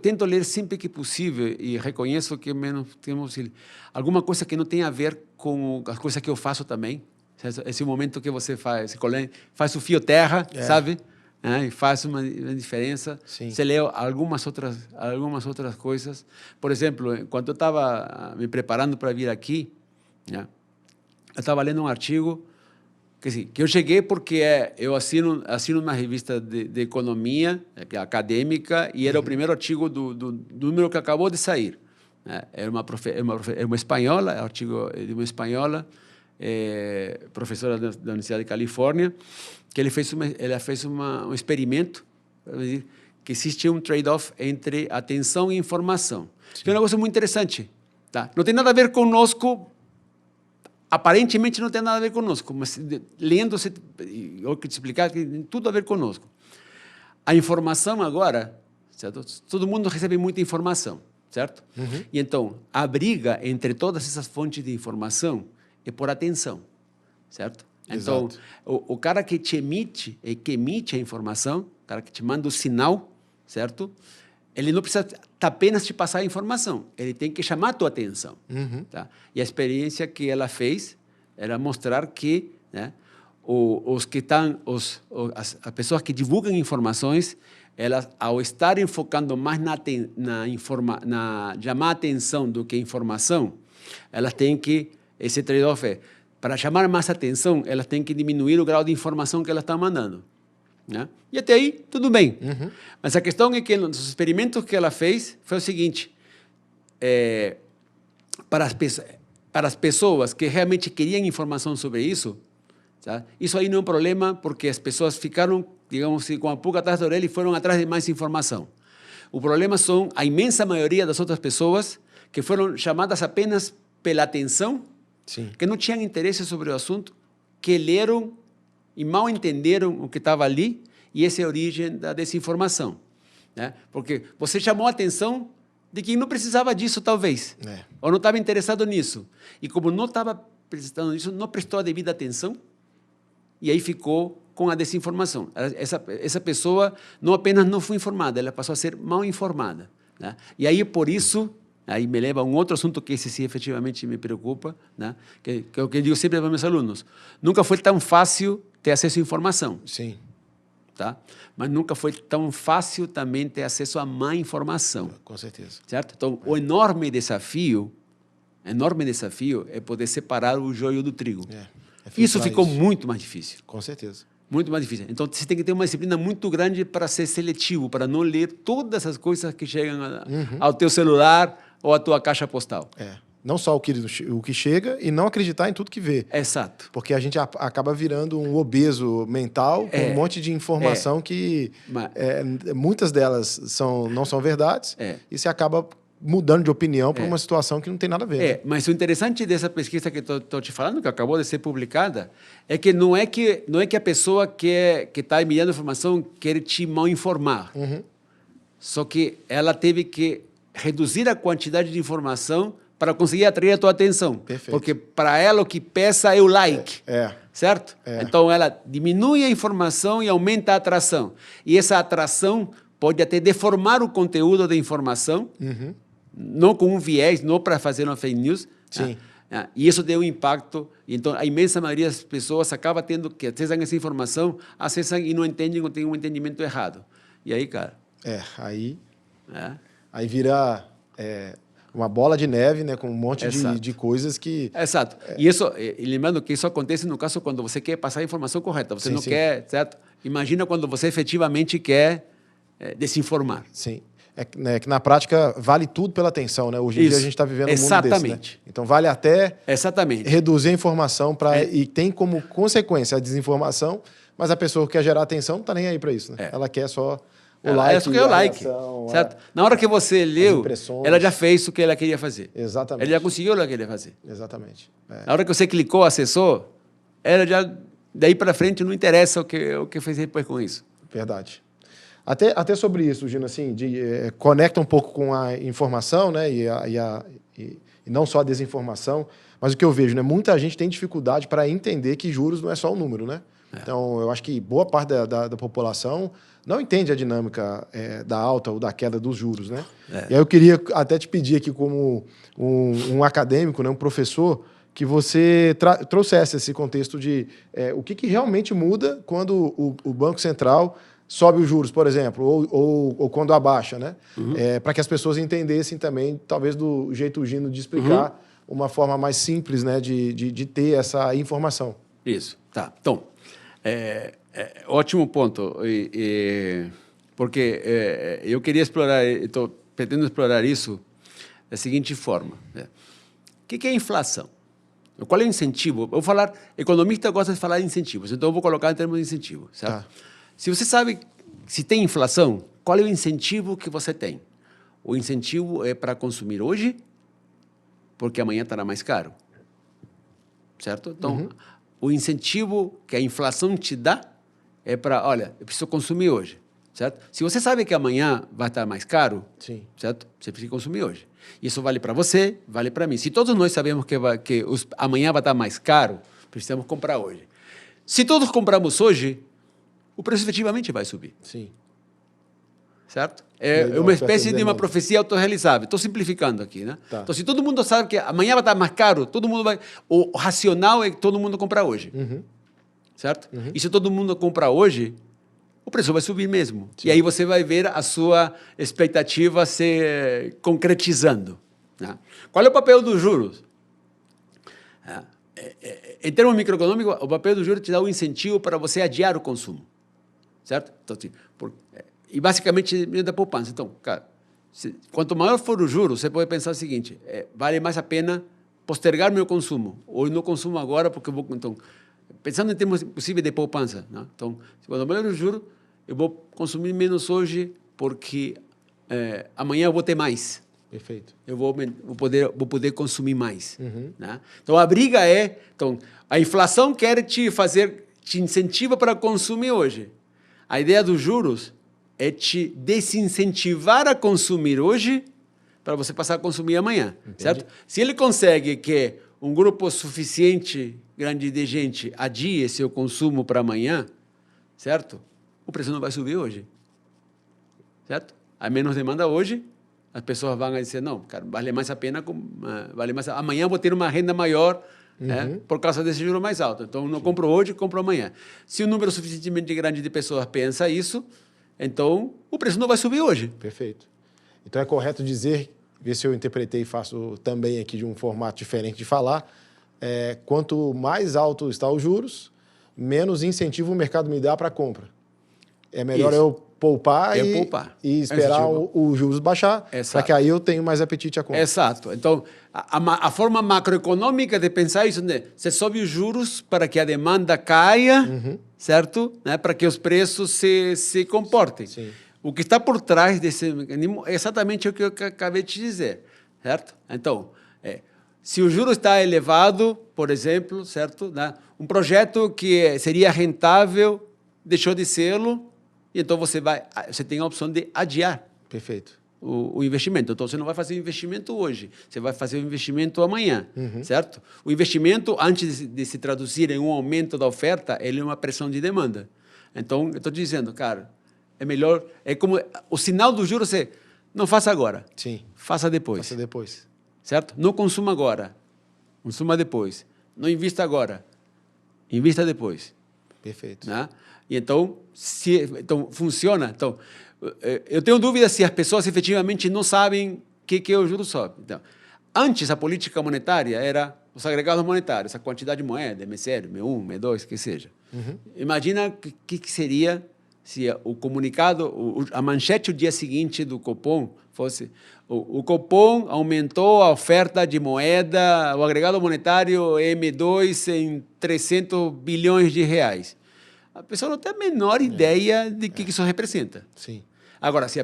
Tento ler sempre que possível e reconheço que menos temos alguma coisa que não tem a ver com as coisas que eu faço também. Esse momento que você faz o fio terra, sabe? E faz uma diferença. Sim. Você lê algumas outras coisas. Por exemplo, quando eu estava me preparando para vir aqui, eu estava lendo um artigo que eu cheguei porque eu assino uma revista de economia acadêmica e era o primeiro artigo do número que acabou de sair. Era uma espanhola, artigo de uma espanhola, professora da Universidade de Califórnia, que ela fez um experimento para dizer que existe um trade-off entre atenção e informação. Que é um negócio muito interessante. Tá? Não tem nada a ver conosco. Aparentemente não tem nada a ver conosco, mas lendo, eu que te explicar, tem tudo a ver conosco. A informação agora, certo? Todo mundo recebe muita informação. certo? E então, a briga entre todas essas fontes de informação é por atenção, certo? Então, o cara que te emite, que emite a informação, o cara que te manda o sinal, certo? Ele não precisa apenas te passar a informação, ele tem que chamar a tua atenção. Tá? E a experiência que ela fez era mostrar que, né, as pessoas que divulgam informações, elas, ao estarem focando mais na chamar a atenção do que informação, elas têm que, esse trade-off é, para chamar mais atenção, elas têm que diminuir o grau de informação que elas estão mandando. Né? E até aí, tudo bem. Mas a questão é que nos experimentos que ela fez, foi o seguinte, para as pessoas que realmente queriam informação sobre isso, tá? Isso aí não é um problema, porque as pessoas ficaram, digamos assim, com a pulga atrás da orelha e foram atrás de mais informação. O problema são a imensa maioria das outras pessoas que foram chamadas apenas pela atenção, Sim. que não tinham interesse sobre o assunto, que leram e mal entenderam o que estava ali, e essa é a origem da desinformação. Né? Porque você chamou a atenção de quem não precisava disso, talvez, ou não estava interessado nisso. E como não estava prestando nisso, não prestou a devida atenção, e aí ficou com a desinformação. Essa pessoa não apenas não foi informada, ela passou a ser mal informada. Né? E aí, por isso, aí me leva a um outro assunto que esse sim efetivamente me preocupa, né? que é o que eu digo sempre para meus alunos. Nunca foi tão fácil ter acesso à informação. Sim. Tá? Mas nunca foi tão fácil também ter acesso à má informação. Com certeza. Certo? Então, o enorme desafio é poder separar o joio do trigo. Isso ficou muito mais difícil. Com certeza. Muito mais difícil. Então, você tem que ter uma disciplina muito grande para ser seletivo, para não ler todas as coisas que chegam ao teu celular ou à tua caixa postal. Não só o que chega e não acreditar em tudo que vê. Exato. Porque a gente acaba virando um obeso mental com um monte de informação que muitas delas não são verdades e você acaba mudando de opinião por uma situação que não tem nada a ver. Né? Mas o interessante dessa pesquisa que estou te falando, que acabou de ser publicada, é que não é que a pessoa que está enviando informação quer te mal informar. Só que ela teve que reduzir a quantidade de informação para conseguir atrair a tua atenção. Perfeito. Porque para ela o que pesa é o like. Certo? Então ela diminui a informação e aumenta a atração. E essa atração pode até deformar o conteúdo da informação, não com um viés, não para fazer uma fake news. Sim. E isso deu um impacto. Então, a imensa maioria das pessoas acaba tendo que acessam essa informação, acessam e não entendem ou têm um entendimento errado. E aí, cara? Aí vira uma bola de neve, né, com um monte de coisas que... Exato. E lembrando que isso acontece no caso quando você quer passar a informação correta. Você não quer, certo? Imagina quando você efetivamente quer desinformar. Sim. Que na prática vale tudo pela atenção, né? Hoje em dia a gente está vivendo um mundo desse, né? Então vale até reduzir a informação e tem como consequência a desinformação, mas a pessoa que quer gerar atenção não está nem aí para isso, né? Ela quer só o like. Ela só quer o like, certo? Na hora que você leu, ela já fez o que ela queria fazer. Exatamente. Ela já conseguiu o que ela queria fazer. Exatamente. Na hora que você clicou, acessou, ela já, daí para frente, não interessa o que fez depois com isso. Verdade. Até sobre isso, Gino, assim, conecta um pouco com a informação, né, e não só a desinformação, mas o que eu vejo, né, muita gente tem dificuldade para entender que juros não é só um número, né? Então, eu acho que boa parte da população não entende a dinâmica da alta ou da queda dos juros, né? E aí eu queria até te pedir aqui como um acadêmico, né, um professor, que você trouxesse esse contexto de o que realmente muda quando o Banco Central sobe os juros, por exemplo, ou quando abaixa, né? Para que as pessoas entendessem também, talvez do jeito Gino de explicar, uma forma mais simples, né, de ter essa informação. Isso, tá. Então, ótimo ponto, porque eu queria explorar, pretendo explorar isso da seguinte forma. O que é inflação? Qual é o incentivo? Eu vou falar, economista gosta de falar de incentivos, então eu vou colocar em termos de incentivo, certo? Tá. Se você sabe se tem inflação, qual é o incentivo que você tem? O incentivo é para consumir hoje, porque amanhã estará mais caro. Certo? Então, o incentivo que a inflação te dá é para, olha, eu preciso consumir hoje. certo? Se você sabe que amanhã vai estar mais caro, Sim. certo? Você precisa consumir hoje. Isso vale para você, vale para mim. Se todos nós sabemos que, amanhã vai estar mais caro, precisamos comprar hoje. Se todos compramos hoje, o preço efetivamente vai subir. Sim. Certo? É Melhor uma oferta e espécie de uma demanda. profecia autorrealizável. Estou simplificando aqui, né? Tá. Então, se todo mundo sabe que amanhã vai estar mais caro, todo mundo vai... O racional é que todo mundo comprar hoje. Certo? E se todo mundo comprar hoje, o preço vai subir mesmo. Sim. E aí você vai ver a sua expectativa se concretizando. Né? Qual é o papel dos juros? Em termos microeconômicos, o papel dos juros te dá um incentivo para você adiar o consumo. Certo? Então, assim, e basicamente da poupança. Então, cara, quanto maior for o juro, você pode pensar o seguinte: vale mais a pena postergar meu consumo, ou não consumo agora porque eu vou... Então, pensando em termos possíveis de poupança, né? Então, quando maior o juro, eu vou consumir menos hoje porque amanhã eu vou ter mais. Perfeito. Eu vou poder consumir mais. Né? Então, a briga é... Então, a inflação quer te incentiva para consumir hoje. A ideia dos juros é te desincentivar a consumir hoje para você passar a consumir amanhã. Entendi. Certo? Se ele consegue que um grupo suficiente grande de gente adie seu consumo para amanhã, certo? O preço não vai subir hoje. Certo? Há menos demanda hoje, as pessoas vão dizer, não, cara, vale mais a pena, amanhã eu vou ter uma renda maior, né, por causa desse juro mais alto. Então, não compro hoje, compro amanhã. Se um número suficientemente grande de pessoas pensa isso, então o preço não vai subir hoje. Perfeito. Então, é correto dizer, ver se eu interpretei e faço também aqui de um formato diferente de falar, quanto mais alto está os juros, menos incentivo o mercado me dá para a compra. É melhor Isso. eu poupar, e esperar os juros baixar, para que aí eu tenha mais apetite à compra. Exato. Então, a forma macroeconômica de pensar isso, né? Você sobe os juros para que a demanda caia, certo? Né? Para que os preços se comportem. Sim. O que está por trás desse mecanismo é exatamente o que eu acabei de te dizer, certo? Então, se o juro está elevado, por exemplo, certo? Né? Um projeto que seria rentável deixou de serlo, e então você tem a opção de adiar. Perfeito. O investimento. Então, você não vai fazer o investimento hoje, você vai fazer o investimento amanhã, certo? O investimento, antes de se traduzir em um aumento da oferta, ele é uma pressão de demanda. Então, eu estou dizendo, cara, é melhor... É como o sinal do juros é, não faça agora. Sim. Faça depois. Faça depois. Certo? Não consuma agora, consuma depois. Não invista agora, invista depois. Perfeito. Né? E então, então, funciona. Então, eu tenho dúvida se as pessoas efetivamente não sabem o que é o juro sobe. Então, antes, a política monetária era os agregados monetários, a quantidade de moeda, M0, M1, M2, que seja. Imagina o que seria se o comunicado, a manchete o dia seguinte do Copom fosse o Copom aumentou a oferta de moeda, o agregado monetário M2 em 300 bilhões de reais. A pessoa não tem a menor ideia de que isso representa. Sim. Agora, se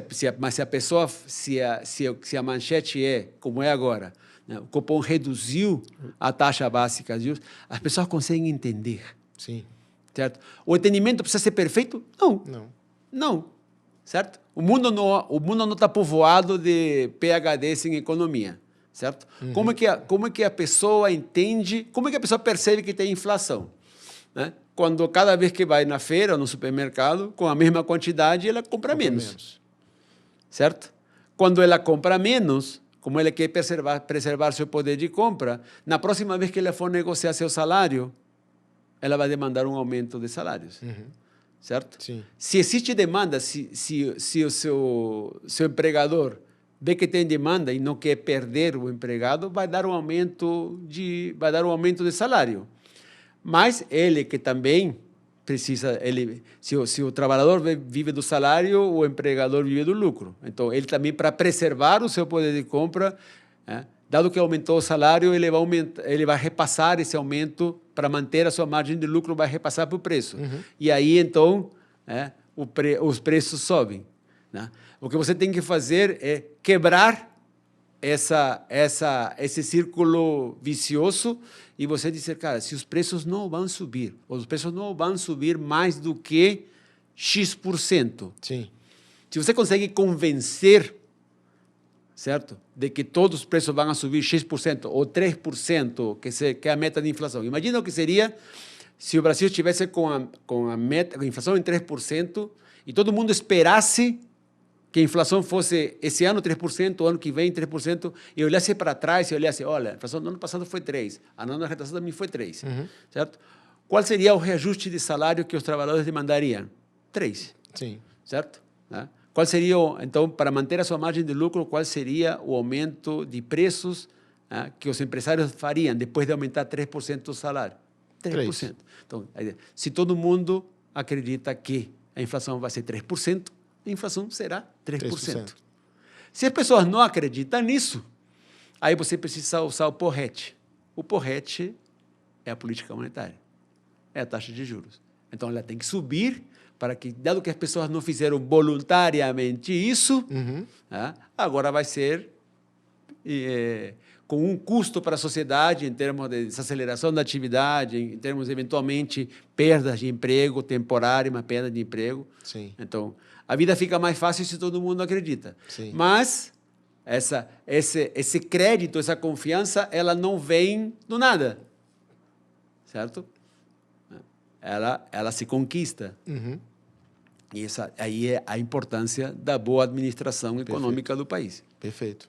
a manchete é como é agora, né? O Copom reduziu a taxa básica de juros, as pessoas conseguem entender. Sim. Certo? O entendimento precisa ser perfeito? Não. Não. Certo? O mundo não está povoado de PhDs em economia. Certo? Como é que a pessoa entende, como é que a pessoa percebe que tem inflação? Né? Quando cada vez que vai na feira ou no supermercado, com a mesma quantidade, ela compra menos. Certo? Quando ela compra menos, como ela quer preservar seu poder de compra, na próxima vez que ela for negociar seu salário, ela vai demandar um aumento de salários. Certo? Sim. Se existe demanda, se o seu empregador vê que tem demanda e não quer perder o empregado, vai dar um aumento de salário. Mas ele que também precisa, se o trabalhador vive do salário, o empregador vive do lucro. Então, ele também, para preservar o seu poder de compra, dado que aumentou o salário, ele vai repassar esse aumento para manter a sua margem de lucro, vai repassar para o preço. E aí, então, os preços sobem. Né? O que você tem que fazer é quebrar esse círculo vicioso e você dizer, cara, se os preços não vão subir, os preços não vão subir mais do que X%. Sim. Se você consegue convencer, certo, de que todos os preços vão a subir X% ou 3%, que é a meta de inflação. Imagina o que seria se o Brasil estivesse com a inflação em 3% e todo mundo esperasse que a inflação fosse esse ano 3%, o ano que vem 3%, e olhasse para trás e olhasse, olha, a inflação do ano passado foi 3%, a ano retrasado também foi 3%, certo? Qual seria o reajuste de salário que os trabalhadores demandariam? 3%, Sim. certo? Qual seria, então, para manter a sua margem de lucro, qual seria o aumento de preços que os empresários fariam depois de aumentar 3% o salário? 3%. Então, se todo mundo acredita que a inflação vai ser 3%, a inflação será 3%. Se as pessoas não acreditam nisso, aí você precisa usar o porrete. O porrete é a política monetária, é a taxa de juros. Então, ela tem que subir para que, dado que as pessoas não fizeram voluntariamente isso, agora vai ser com um custo para a sociedade em termos de desaceleração da atividade, em termos, eventualmente, perdas de emprego temporária, uma perda de emprego. Sim. Então, a vida fica mais fácil se todo mundo acredita. Sim. Mas esse crédito, essa confiança, ela não vem do nada, certo? Ela se conquista. E essa aí é a importância da boa administração econômica do país. Perfeito.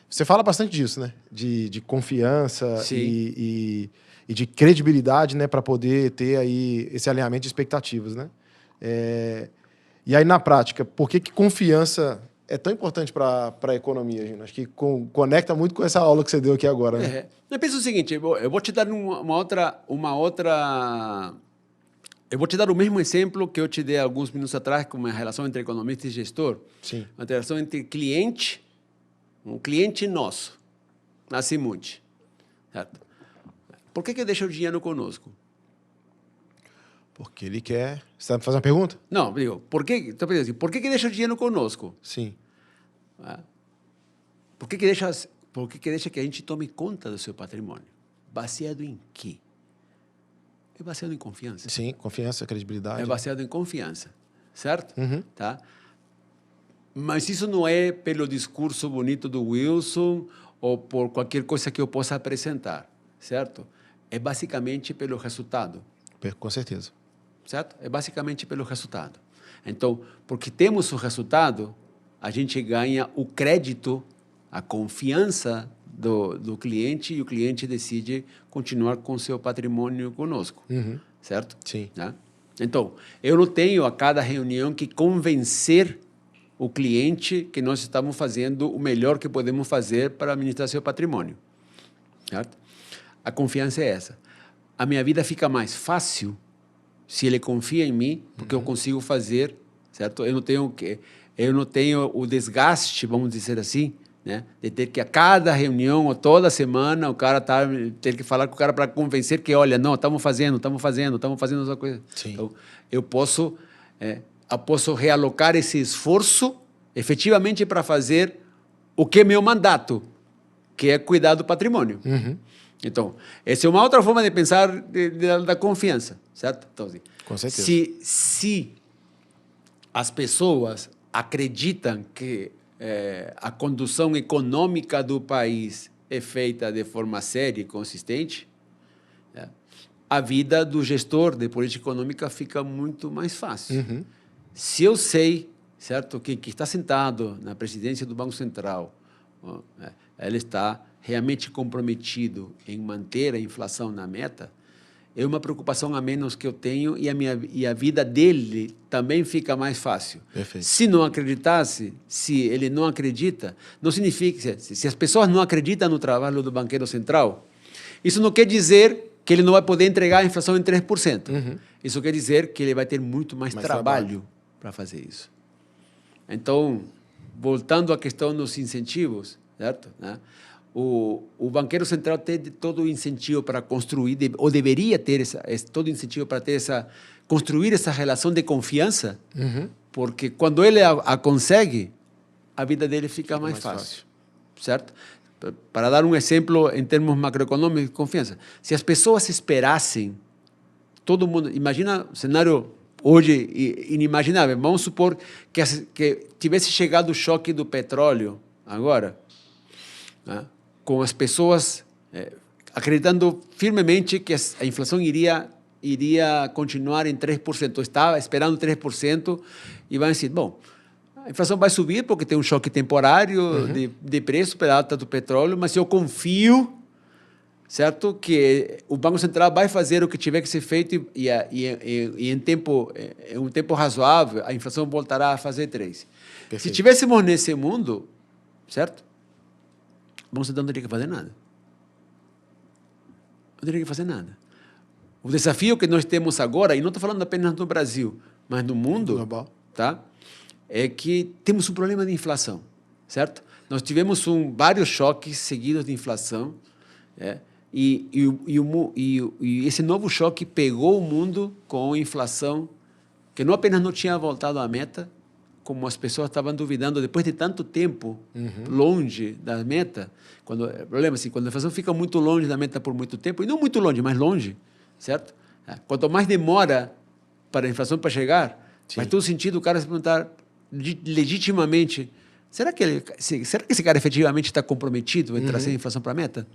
Você fala bastante disso, né? De confiança e de credibilidade, né? Para poder ter aí esse alinhamento de expectativas, né? E aí, na prática, por que confiança é tão importante para a economia, Gino? Acho que conecta muito com essa aula que você deu aqui agora, né? Eu penso o seguinte, eu vou te dar uma outra... Eu vou te dar o mesmo exemplo que eu te dei alguns minutos atrás, com a relação entre economista e gestor. Sim. Uma relação entre cliente, um cliente nosso, na Simundi. Certo? Por que deixa o dinheiro conosco? Porque ele quer... Você está fazendo uma pergunta? Não, digo, por que deixa o dinheiro conosco? Sim. Por que deixa que a gente tome conta do seu patrimônio? Baseado em quê? É baseado em confiança. Sim, confiança, credibilidade. É baseado em confiança, certo? Tá? Mas isso não é pelo discurso bonito do Wilson ou por qualquer coisa que eu possa apresentar, certo? É basicamente pelo resultado. Com certeza. Certo? É basicamente pelo resultado. Então, porque temos o resultado, a gente ganha o crédito, a confiança do cliente, e o cliente decide continuar com seu patrimônio conosco. Certo? Sim. Né? Então, eu não tenho a cada reunião que convencer o cliente que nós estamos fazendo o melhor que podemos fazer para administrar seu patrimônio. Certo? A confiança é essa. A minha vida fica mais fácil se ele confia em mim, porque eu consigo fazer, certo? Eu não tenho o desgaste, vamos dizer assim, né, de ter que a cada reunião ou toda semana o cara ter que falar com o cara para convencer que, olha, não, estamos fazendo essa coisa. Sim. Então, eu posso realocar esse esforço efetivamente para fazer o que é meu mandato, que é cuidar do patrimônio. Então, essa é uma outra forma de pensar da confiança, certo? Então, assim, com certeza. Se as pessoas acreditam que a condução econômica do país é feita de forma séria e consistente, a vida do gestor de política econômica fica muito mais fácil. Se eu sei, certo, que está sentado na presidência do Banco Central, ele está realmente comprometido em manter a inflação na meta, é uma preocupação a menos que eu tenho e a vida dele também fica mais fácil. Perfeito. Se não acreditasse, se ele não acredita, não significa... Se as pessoas não acreditam no trabalho do banqueiro central, isso não quer dizer que ele não vai poder entregar a inflação em 3%. Isso quer dizer que ele vai ter muito mais trabalho para fazer isso. Então, voltando à questão dos incentivos, certo? O banqueiro central tem todo o incentivo para construir, ou deveria ter todo o incentivo para construir essa relação de confiança, porque quando ele a consegue, a vida dele fica mais fácil. Certo? Para dar um exemplo em termos macroeconômicos de confiança, se as pessoas esperassem, todo mundo, imagina um cenário hoje inimaginável. Vamos supor que tivesse chegado o choque do petróleo agora, né, com as pessoas acreditando firmemente que a inflação iria continuar em 3%. Estava esperando 3% e vai dizer, bom, a inflação vai subir porque tem um choque temporário de preço pela alta do petróleo, mas eu confio, certo, que o Banco Central vai fazer o que tiver que ser feito e em um tempo razoável, a inflação voltará a fazer 3%. Perfeito. Se tivéssemos nesse mundo, certo, o Banco Central não teria que fazer nada. Não teria que fazer nada. O desafio que nós temos agora, e não estou falando apenas no Brasil, mas no mundo, global, tá? É que temos um problema de inflação, certo? Nós tivemos vários choques seguidos de inflação, e esse novo choque pegou o mundo com inflação que não apenas não tinha voltado à meta, como as pessoas estavam duvidando depois de tanto tempo longe da meta. Quando a inflação fica muito longe da meta por muito tempo, e não muito longe, mas longe, certo? Quanto mais demora para a inflação para chegar, faz todo sentido o cara se perguntar legitimamente, será que esse cara efetivamente está comprometido em trazer a inflação para a meta?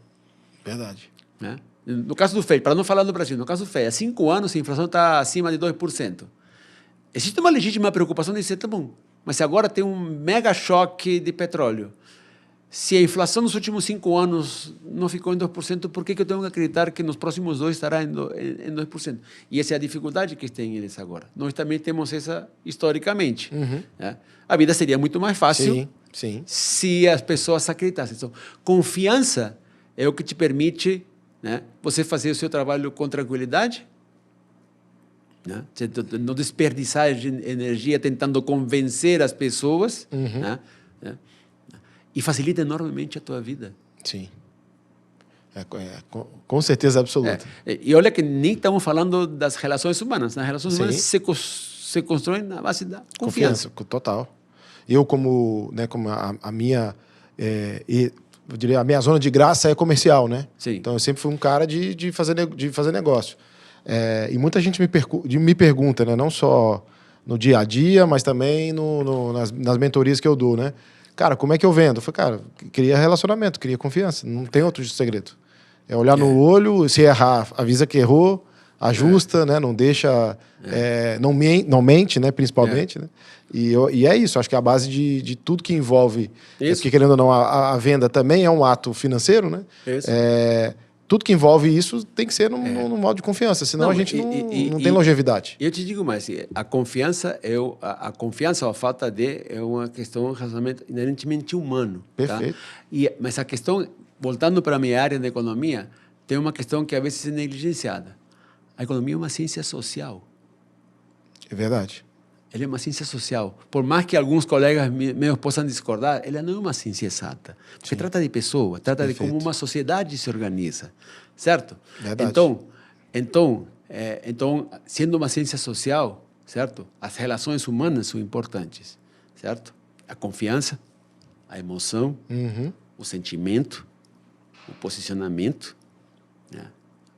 Verdade. Né? No caso do FED, para não falar do Brasil, no caso do FED, há 5 anos a inflação está acima de 2%. Existe uma legítima preocupação de dizer, tá bom, mas se agora tem um mega choque de petróleo, se a inflação nos últimos 5 anos não ficou em 2%, por que eu tenho que acreditar que nos próximos 2 estará em 2%? E essa é a dificuldade que tem eles agora. Nós também temos essa historicamente. Né? A vida seria muito mais fácil se as pessoas acreditassem. Então, confiança é o que te permite, né, você fazer o seu trabalho com tranquilidade, né? Não desperdiçar energia tentando convencer as pessoas, né? E facilita enormemente a tua vida. Sim. Com certeza absoluta. E olha que nem estamos falando das relações humanas. As relações humanas se constroem na base da confiança. Total. Eu, como a minha... eu diria, a minha zona de graça é comercial, né? Sim. Então, eu sempre fui um cara de fazer negócio. E muita gente me pergunta, né? Não só no dia a dia, mas também nas mentorias que eu dou, né? Cara, como é que eu vendo? Eu falei, cara, cria relacionamento, cria confiança. Não tem outro segredo. É olhar no olho, se errar, avisa que errou, ajusta, né? Não deixa... não mente, né? Principalmente, né? E é isso, acho que é a base de tudo que envolve... Porque, querendo ou não, a venda também é um ato financeiro, né? Isso. Tudo que envolve isso tem que ser no modo de confiança, senão a gente não tem longevidade. Eu te digo mais, a confiança ou a falta de é uma questão, um relacionamento inerentemente humano. Perfeito. Tá? Mas a questão, voltando para a minha área da economia, tem uma questão que às vezes é negligenciada. A economia é uma ciência social. É verdade. Ela é uma ciência social. Por mais que alguns colegas meus possam discordar, ela não é uma ciência exata. Porque trata de pessoa, trata de como uma sociedade se organiza. Certo? Verdade. Então, sendo uma ciência social, certo? As relações humanas são importantes. Certo? A confiança, a emoção, o sentimento, o posicionamento, né?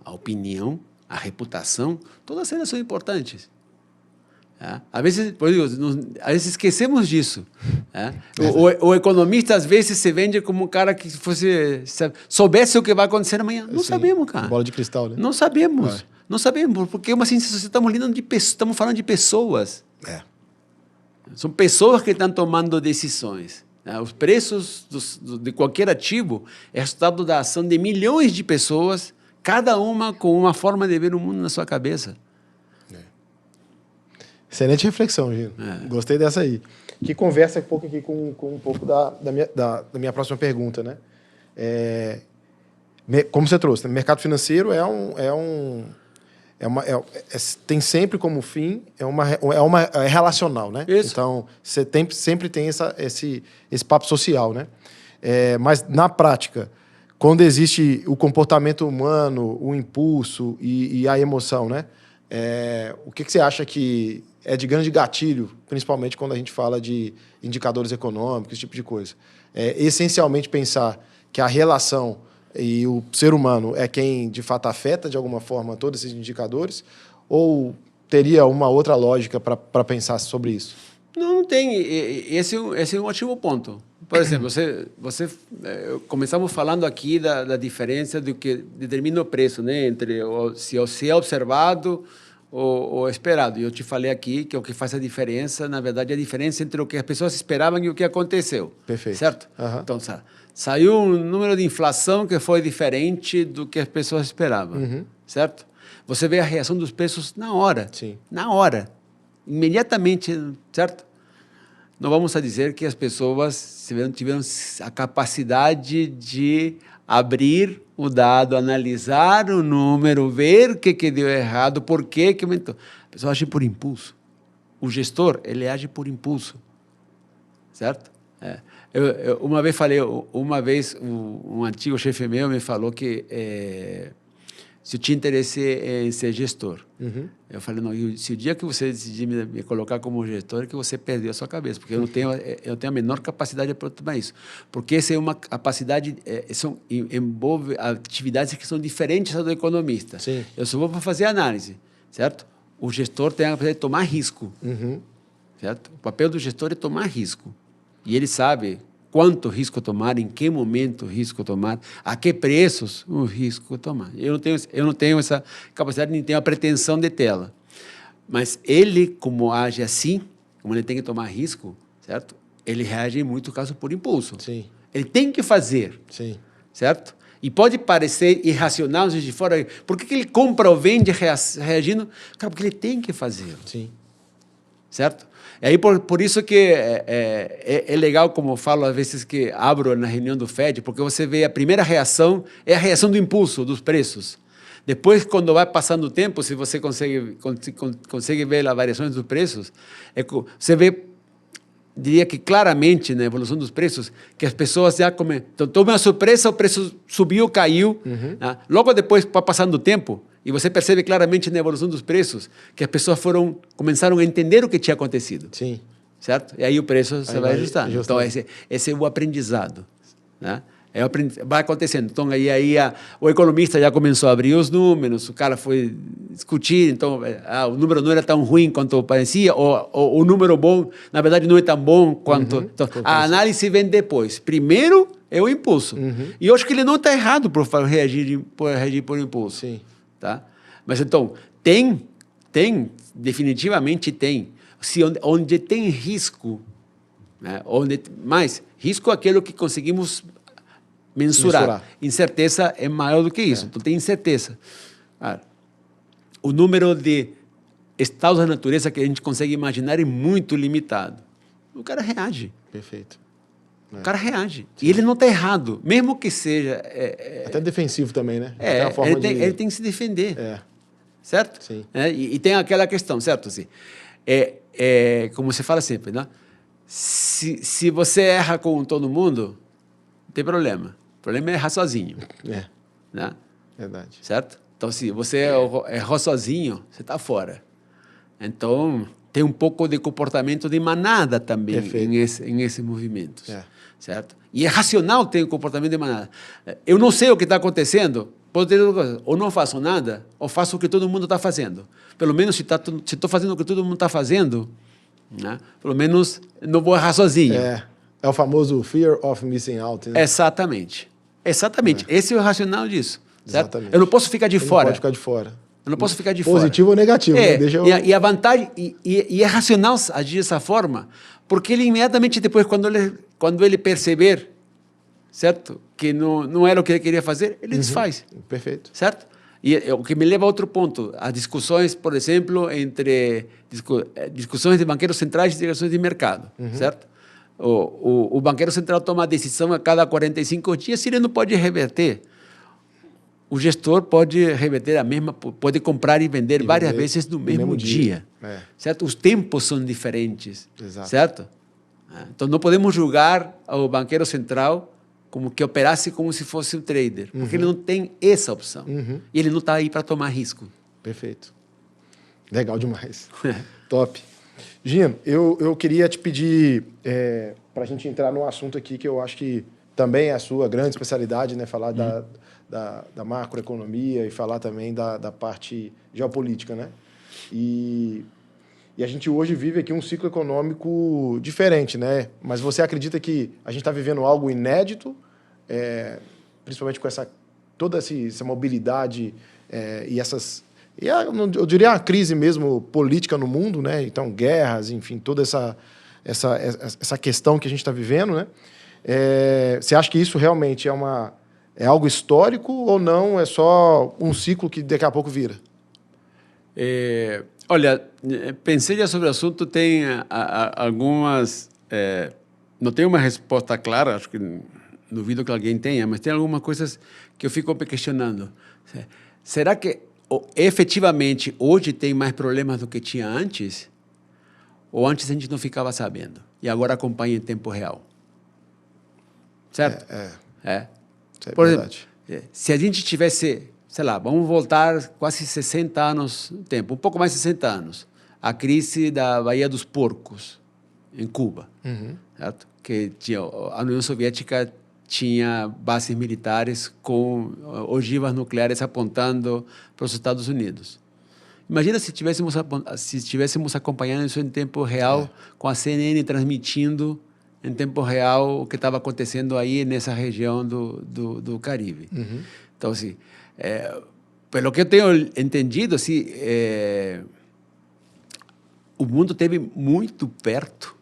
A opinião, a reputação, todas elas são importantes. Às vezes esquecemos disso. O economista, às vezes, se vende como um cara que soubesse o que vai acontecer amanhã. Não sabemos, cara. Bola de cristal, né? Não sabemos. Não sabemos, porque é uma ciência social, estamos falando de pessoas. São pessoas que estão tomando decisões. Os preços de qualquer ativo é resultado da ação de milhões de pessoas, cada uma com uma forma de ver o mundo na sua cabeça. Excelente reflexão, Gino. Gostei dessa aí. Que conversa um pouco aqui com um pouco da minha próxima pergunta, né? Como você trouxe, né? Mercado financeiro tem sempre como fim, é relacional, né? Isso. Então, você sempre tem esse papo social, né? Mas, na prática, quando existe o comportamento humano, o impulso e a emoção, né? O que você acha que é de grande gatilho, principalmente quando a gente fala de indicadores econômicos, esse tipo de coisa? Essencialmente pensar que a relação e o ser humano é quem, de fato, afeta, de alguma forma, todos esses indicadores? Ou teria uma outra lógica para pensar sobre isso? Não tem. Esse é um ótimo ponto. Por exemplo, começamos falando aqui da diferença do que determina o preço, né? Entre se é observado ou esperado. E eu te falei aqui que o que faz a diferença, na verdade, é a diferença entre o que as pessoas esperavam e o que aconteceu. Perfeito. Certo? Uhum. Então, saiu um número de inflação que foi diferente do que as pessoas esperavam. Certo? Você vê a reação dos preços na hora. Sim. Na hora. Imediatamente, certo? Não vamos a dizer que as pessoas tiveram a capacidade de abrir o dado, analisar o número, ver o que deu errado, por que aumentou. A pessoa age por impulso. O gestor, ele age por impulso. Certo? Eu uma vez um antigo chefe meu me falou que se eu tinha interesse em ser gestor. Eu falei, não, se o dia que você decidir me colocar como gestor, é que você perdeu a sua cabeça, porque eu tenho a menor capacidade para tomar isso. Porque essa é uma capacidade, envolve atividades que são diferentes da do economista. Sim. Eu só vou para fazer análise, certo? O gestor tem a capacidade de tomar risco, certo? O papel do gestor é tomar risco. E ele sabe quanto risco tomar, em que momento o risco tomar, a que preços o risco tomar. Eu não tenho essa capacidade, nem tenho a pretensão de tê-la. Mas ele, como age assim, como ele tem que tomar risco, certo? Ele reage em muito caso por impulso. Sim. Ele tem que fazer, Sim. certo? E pode parecer irracional de fora. Por que ele compra ou vende reagindo? Cara, porque ele tem que fazer. Sim. Certo? E aí, por isso que é legal, como eu falo às vezes que abro na reunião do FED, porque você vê a primeira reação, é a reação do impulso, dos preços. Depois, quando vai passando o tempo, se você consegue ver as variações dos preços, você vê, diria que claramente, na evolução dos preços, que as pessoas já então, toma uma surpresa, o preço subiu, caiu. Né? Logo depois, passando o tempo, e você percebe claramente na evolução dos preços que as pessoas começaram a entender o que tinha acontecido. Sim. Certo? E aí o preço você vai ajustando. Então, esse é o aprendizado. Né? Vai acontecendo. Então, aí o economista já começou a abrir os números, o cara foi discutir, então o número não era tão ruim quanto parecia, ou o número bom, na verdade, não é tão bom quanto... Então, a análise vem depois. Primeiro é o impulso. E eu acho que ele não está errado por reagir por impulso. Sim. Tá? Mas, então, definitivamente tem. Onde tem risco, né? Mas risco é aquilo que conseguimos mensurar. Incerteza é maior do que isso. Então, tem incerteza. O número de estados da natureza que a gente consegue imaginar é muito limitado. O cara reage. Perfeito. O cara reage. Sim. E ele não está errado, mesmo que seja... até defensivo também, né? Ele tem que se defender. Certo? Sim. E tem aquela questão, certo? Assim, como você fala sempre, né? Se você erra com todo mundo, não tem problema. O problema é errar sozinho. Né? Verdade. Certo? Então, se você errou sozinho, você está fora. Então, tem um pouco de comportamento de manada também em esse movimento. Certo? E é racional ter um comportamento de manada. Eu não sei o que está acontecendo, ou não faço nada, ou faço o que todo mundo está fazendo. Pelo menos, se estou fazendo o que todo mundo está fazendo, né? Pelo menos não vou errar sozinho. É o famoso fear of missing out. Né? Exatamente. Esse é o racional disso. Certo? Exatamente. Eu não posso ficar de fora. Não pode ficar de fora. Eu não posso ficar de fora. Positivo ou negativo. Né? E a vantagem, e é racional agir dessa forma, porque ele imediatamente depois, quando ele perceber, certo, que não era o que ele queria fazer, ele desfaz. Perfeito. Certo? E o que me leva a outro ponto, as discussões, por exemplo, entre discussões de banqueiros centrais e direções de mercado, certo? O banqueiro central toma a decisão a cada 45 dias, se ele não pode reverter. O gestor pode reverter pode comprar e vender várias vezes no mesmo dia. Certo? Os tempos são diferentes. Exato. Certo? Então, não podemos julgar o banqueiro central como que operasse como se fosse um trader, porque ele não tem essa opção. E ele não está aí para tomar risco. Perfeito. Legal demais. Top. Gino, eu queria te pedir para a gente entrar num assunto aqui que eu acho que também é a sua grande especialidade, né? Falar da macroeconomia e falar também da parte geopolítica, né? E a gente hoje vive aqui um ciclo econômico diferente, né? Mas você acredita que a gente está vivendo algo inédito, principalmente com toda essa mobilidade eu diria a crise mesmo política no mundo, né? Então, guerras, enfim, toda essa questão que a gente está vivendo, né? Você acha que isso realmente é algo histórico ou não? É só um ciclo que daqui a pouco vira? Olha, pensei já sobre o assunto, tem algumas... não tenho uma resposta clara, acho que duvido que alguém tenha, mas tem algumas coisas que eu fico me questionando. Será que efetivamente hoje tem mais problemas do que tinha antes? Ou antes a gente não ficava sabendo e agora acompanha em tempo real? Certo? Por exemplo, se a gente tivesse, sei lá, vamos voltar quase 60 anos no tempo, um pouco mais de 60 anos, a crise da Baía dos Porcos, em Cuba, certo? Que a União Soviética tinha bases militares com ogivas nucleares apontando para os Estados Unidos. Imagina se estivéssemos acompanhando isso em tempo real, com a CNN transmitindo em tempo real o que estava acontecendo aí nessa região do Caribe. Então, assim, pelo que eu tenho entendido, assim, o mundo esteve muito perto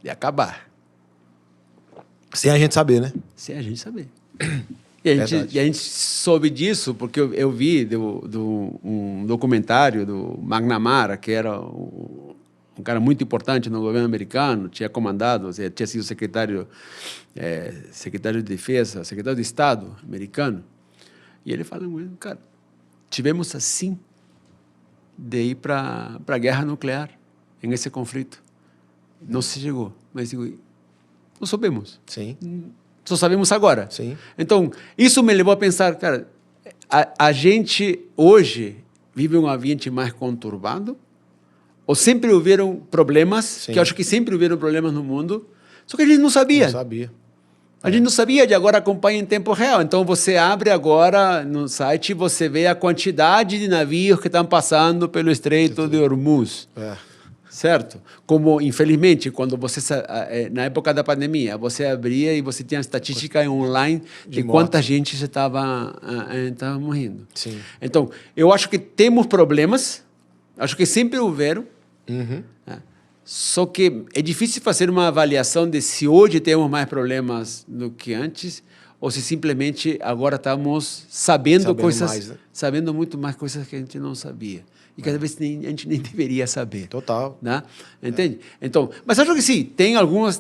de acabar. Sem a gente saber, né? Sem a gente saber. E a gente soube disso porque eu vi um documentário do McNamara, que era um cara muito importante no governo americano, tinha comandado, tinha sido secretário de Defesa, secretário de Estado americano. E ele fala, cara, tivemos assim de ir para a guerra nuclear em esse conflito. Não se chegou, mas não soubemos. Sim. Só sabemos agora. Sim. Então, isso me levou a pensar, cara, a gente hoje vive um ambiente mais conturbado, ou sempre houveram problemas, Sim. que eu acho que sempre houveram problemas no mundo, só que a gente não sabia. Não sabia. A gente não sabia, de agora acompanha em tempo real. Então, você abre agora no site e você vê a quantidade de navios que estão passando pelo Estreito de Hormuz. Certo? Como, infelizmente, quando você, na época da pandemia, você abria e você tinha estatística online de quanta gente estava morrendo. Sim. Então, eu acho que temos problemas, acho que sempre houveram, só que é difícil fazer uma avaliação de se hoje temos mais problemas do que antes ou se simplesmente agora estamos sabendo coisas, mais, né? sabendo muito mais coisas que a gente não sabia. E cada vez a gente nem deveria saber. Total. Né? Entende? Então, mas acho que sim, tem algumas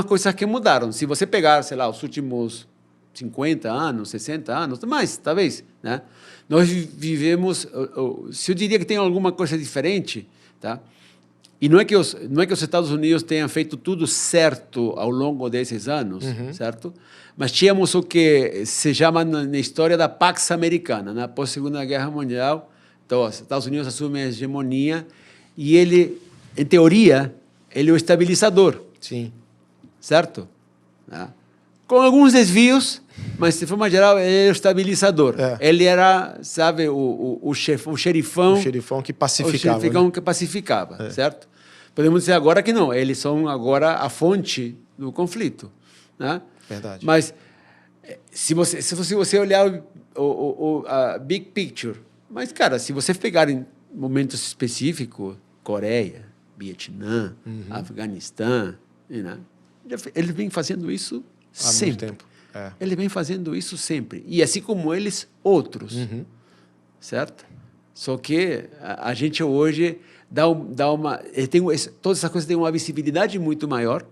coisas que mudaram. Se você pegar, sei lá, os últimos 50 anos, 60 anos, mais, talvez, né? Nós vivemos, se eu diria que tem alguma coisa diferente, tá? E não é que os Estados Unidos tenham feito tudo certo ao longo desses anos, certo? Mas tínhamos o que se chama na história da Pax Americana, na pós-Segunda Guerra Mundial. Então, os Estados Unidos assumem a hegemonia e ele, em teoria, ele é o estabilizador. Sim. Certo? Com alguns desvios, mas, de forma geral, ele é o estabilizador. Ele era, sabe, o xerifão... O xerifão que pacificava. O xerifão que pacificava, certo? Podemos dizer agora que não. Eles são agora a fonte do conflito. Né? Verdade. Mas, se você olhar a big picture... Mas, cara, se você pegar em momentos específicos, Coreia, Vietnã, Afeganistão, né? Eles vêm fazendo isso sempre. Há muito tempo. Eles vêm fazendo isso sempre. E assim como eles, outros. Certo? Só que a gente hoje todas essas coisas têm uma visibilidade muito maior.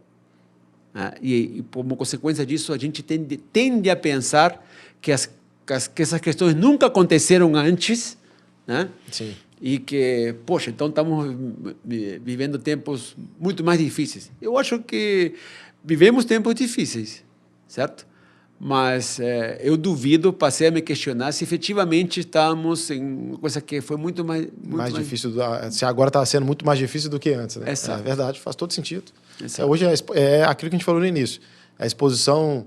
Né? E como consequência disso, a gente tende a pensar que essas questões nunca aconteceram antes, né? Sim. E que, poxa, então estamos vivendo tempos muito mais difíceis. Eu acho que vivemos tempos difíceis, certo? Mas eu duvido, passei a me questionar se efetivamente estamos em uma coisa que foi muito mais difícil. Se agora está sendo muito mais difícil do que antes, né? Exato. É verdade, faz todo sentido. Hoje é aquilo que a gente falou no início, a exposição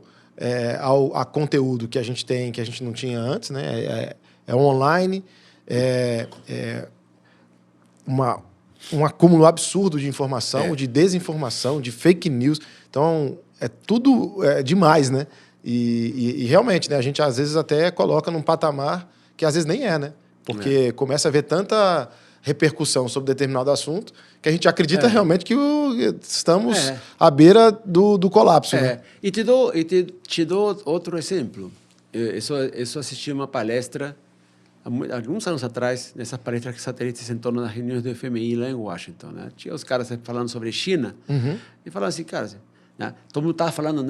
a conteúdo que a gente tem, que a gente não tinha antes, né? É online, um acúmulo absurdo de informação, de desinformação, de fake news. Então, é tudo demais, né? E realmente, né, a gente às vezes até coloca num patamar que às vezes nem é, né? Porque começa a ver tanta repercussão sobre determinado assunto que a gente acredita realmente que estamos à beira do colapso. Né? E te dou outro exemplo. Eu assisti uma palestra há alguns anos atrás, nessas palestras que satélites em torno das reuniões do FMI lá em Washington. Né? Tinha os caras falando sobre China e falavam assim, cara, né? Todo mundo estava falando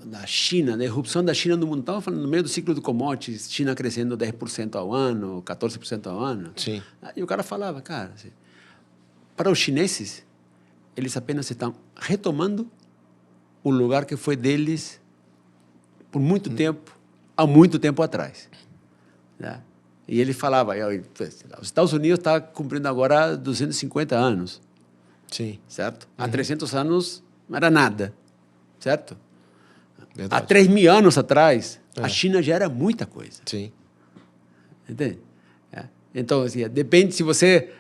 da China, da irrupção da China no mundo. Estava falando no meio do ciclo do commodities, China crescendo 10% ao ano, 14% ao ano. Sim. E o cara falava, cara, assim, para os chineses, eles apenas estão retomando o lugar que foi deles por muito tempo, há muito tempo atrás. Né? E ele falava, os Estados Unidos está cumprindo agora 250 anos. Sim. Certo? Há 300 anos não era nada. Certo? Verdade. Há 3.000 anos atrás, a China já era muita coisa. Sim. Entende? Então, assim, depende se você...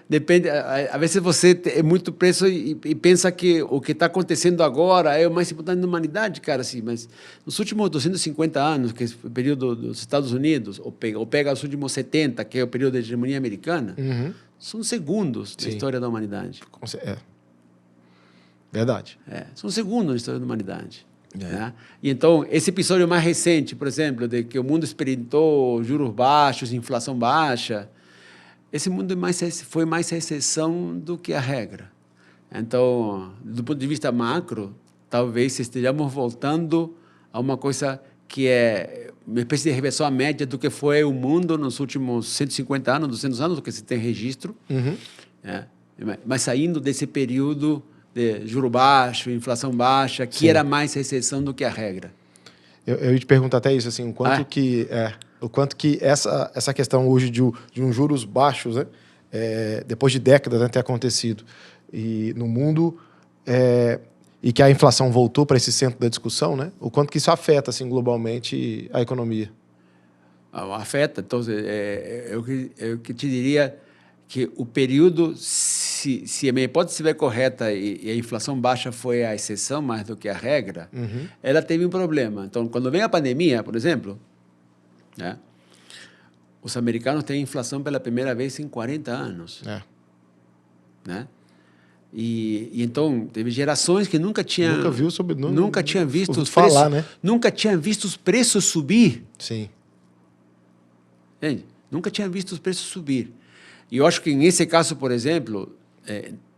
Às vezes você é muito preso e pensa que o que está acontecendo agora é o mais importante da humanidade, cara, assim, mas nos últimos 250 anos, que é o período dos Estados Unidos, ou pega os últimos 70, que é o período da hegemonia americana, são segundos da história da humanidade. Verdade. São segundos na história da humanidade. Né? E então, esse episódio mais recente, por exemplo, de que o mundo experimentou juros baixos, inflação baixa, esse mundo foi mais a exceção do que a regra. Então, do ponto de vista macro, talvez estejamos voltando a uma coisa que é uma espécie de reversão à média do que foi o mundo nos últimos 150 anos, 200 anos, do que se tem registro, mas saindo desse período de juro baixo, inflação baixa, que era mais a exceção do que a regra. Eu ia te perguntar até isso, assim, o quanto que essa questão hoje de um juros baixos, né, depois de décadas, né, ter acontecido e no mundo, e que a inflação voltou para esse centro da discussão, né, o quanto que isso afeta assim, globalmente a economia. Afeta. Então, eu que te diria que o período, se a minha hipótese estiver correta e a inflação baixa foi a exceção mais do que a regra, ela teve um problema. Então, quando vem a pandemia, por exemplo, né, os americanos têm inflação pela primeira vez em 40 anos. Né? E então, teve gerações que nunca tinham visto os preços, né? Nunca tinham visto os preços subir. Sim. Entende? Nunca tinham visto os preços subir. E eu acho que, nesse caso, por exemplo,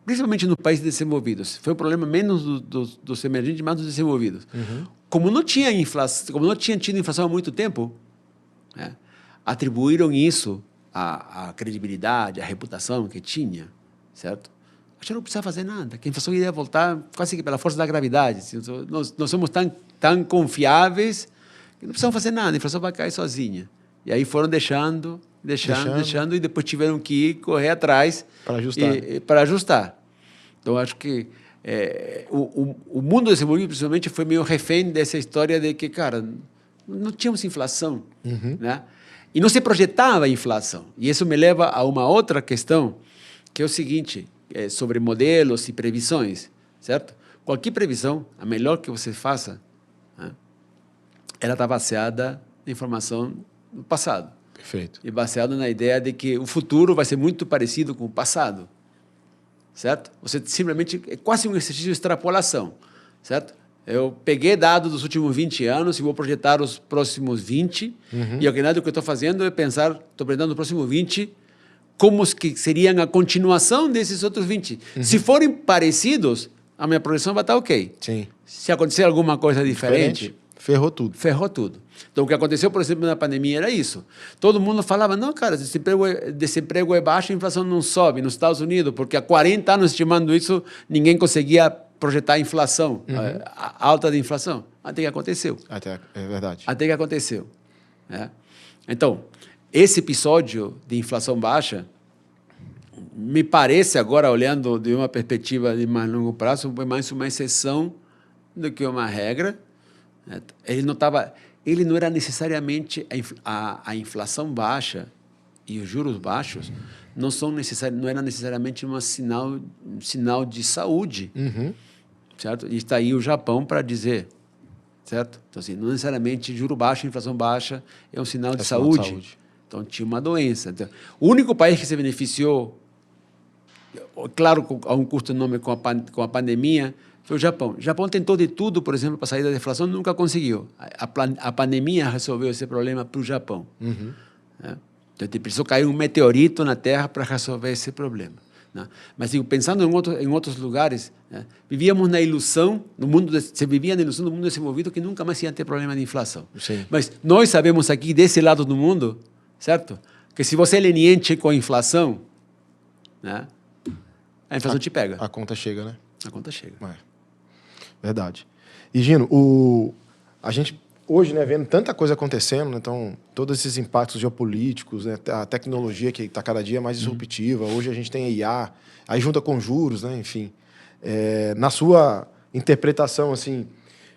principalmente nos países desenvolvidos, foi um problema menos dos emergentes, mais dos desenvolvidos. Como não tinha inflação, como não tinha tido inflação há muito tempo, né, atribuíram isso à credibilidade, à reputação que tinha, certo? A gente não precisava fazer nada, que a inflação iria voltar quase que pela força da gravidade. Nós somos tão confiáveis que não precisamos fazer nada, a inflação vai cair sozinha. E aí foram deixando, e depois tiveram que correr atrás para ajustar. Então, acho que o mundo desenvolvido, principalmente, foi meio refém dessa história de que, cara, não tínhamos inflação, né? E não se projetava a inflação. E isso me leva a uma outra questão, que é o seguinte, sobre modelos e previsões, certo? Qualquer previsão, a melhor que você faça, né, ela está baseada em informação do passado. Perfeito. E baseado na ideia de que o futuro vai ser muito parecido com o passado, certo? Você simplesmente, é quase um exercício de extrapolação, certo? Eu peguei dados dos últimos 20 anos e vou projetar os próximos 20, e o que eu estou fazendo é pensar, estou projetando os próximos 20, como que seriam a continuação desses outros 20. Se forem parecidos, a minha projeção vai estar ok. Sim. Se acontecer alguma coisa diferente, ferrou tudo. Ferrou tudo. Então, o que aconteceu, por exemplo, na pandemia era isso. Todo mundo falava, não, cara, desemprego é baixo, a inflação não sobe nos Estados Unidos, porque há 40 anos estimando isso, ninguém conseguia projetar a inflação, a alta de inflação. Até que aconteceu. É verdade. Até que aconteceu. Né? Então, esse episódio de inflação baixa, me parece, agora olhando de uma perspectiva de mais longo prazo, foi mais uma exceção do que uma regra. Ele não era necessariamente a inflação baixa e os juros baixos não era necessariamente um sinal de saúde, certo? E está aí o Japão para dizer, certo? Então, assim, não necessariamente juro baixo, inflação baixa é um sinal de saúde. Então, tinha uma doença. Então, o único país que se beneficiou, claro, a um custo enorme com a pandemia, foi o Japão. O Japão tentou de tudo, por exemplo, para sair da deflação, nunca conseguiu. A pandemia resolveu esse problema para o Japão. Né? Então, precisou cair um meteorito na Terra para resolver esse problema. Né? Mas, digo, pensando em outros lugares, né? Vivíamos na ilusão, se vivia na ilusão do mundo desenvolvido que nunca mais ia ter problema de inflação. Sim. Mas nós sabemos aqui, desse lado do mundo, certo? Que se você é leniente com a inflação, né? A inflação te pega. A conta chega, né? A conta chega. Verdade. E, Gino, a gente hoje, né, vendo tanta coisa acontecendo, né, então, todos esses impactos geopolíticos, né, a tecnologia que está cada dia mais disruptiva, hoje a gente tem a IA, aí junta com juros, né, enfim. Na sua interpretação, assim,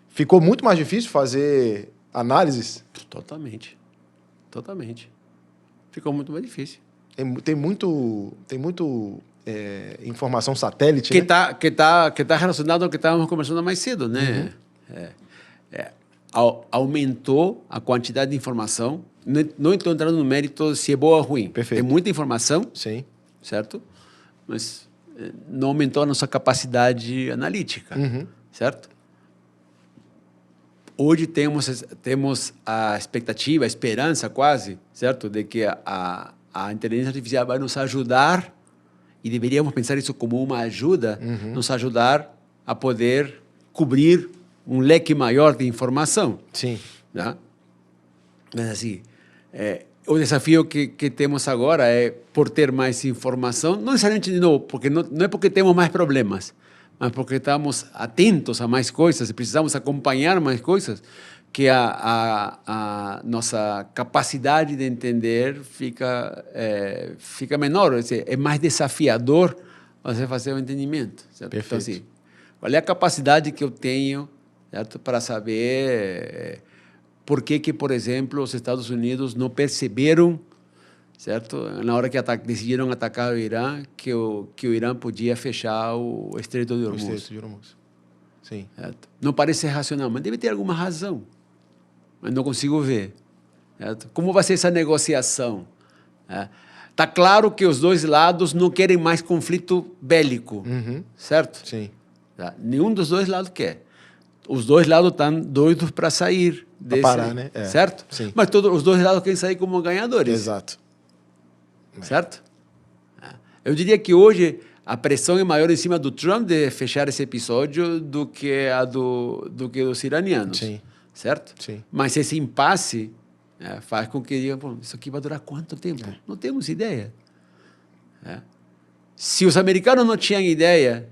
ficou muito mais difícil fazer análises? Totalmente. Ficou muito mais difícil. Tem muito informação satélite, que né? Que tá relacionado ao que estávamos conversando mais cedo, né? Aumentou a quantidade de informação. Não estou entrando no mérito se é boa ou ruim. Perfeito. Tem muita informação, sim, certo? Mas não aumentou a nossa capacidade analítica, certo? Hoje temos a expectativa, a esperança quase, certo? De que a inteligência artificial vai nos ajudar, e deveríamos pensar isso como uma ajuda, nos ajudar a poder cobrir um leque maior de informação. Sim. Né? Mas, assim, o desafio que temos agora é por ter mais informação, não necessariamente de novo, porque não é porque temos mais problemas, mas porque estamos atentos a mais coisas e precisamos acompanhar mais coisas, que a nossa capacidade de entender fica menor, é mais desafiador você fazer o entendimento. Certo? Perfeito. Então, assim, qual é a capacidade que eu tenho, certo, para saber por que, por exemplo, os Estados Unidos não perceberam, certo, na hora que decidiram atacar o Irã, que o Irã podia fechar o Estreito de Hormuz. O Estreito de Hormuz. Sim. Certo? Não parece ser racional, mas deve ter alguma razão. Mas não consigo ver. Certo? Como vai ser essa negociação? Está claro que os dois lados não querem mais conflito bélico, certo? Sim. Tá? Nenhum dos dois lados quer. Os dois lados estão doidos para sair desse, parar, né? Certo? Sim. Mas os dois lados querem sair como ganhadores. Exato. Certo? Eu diria que hoje a pressão é maior em cima do Trump de fechar esse episódio do que dos iranianos. Sim. Certo? Sim. Mas esse impasse faz com que digam, isso aqui vai durar quanto tempo? Não temos ideia. Se os americanos não tinham ideia,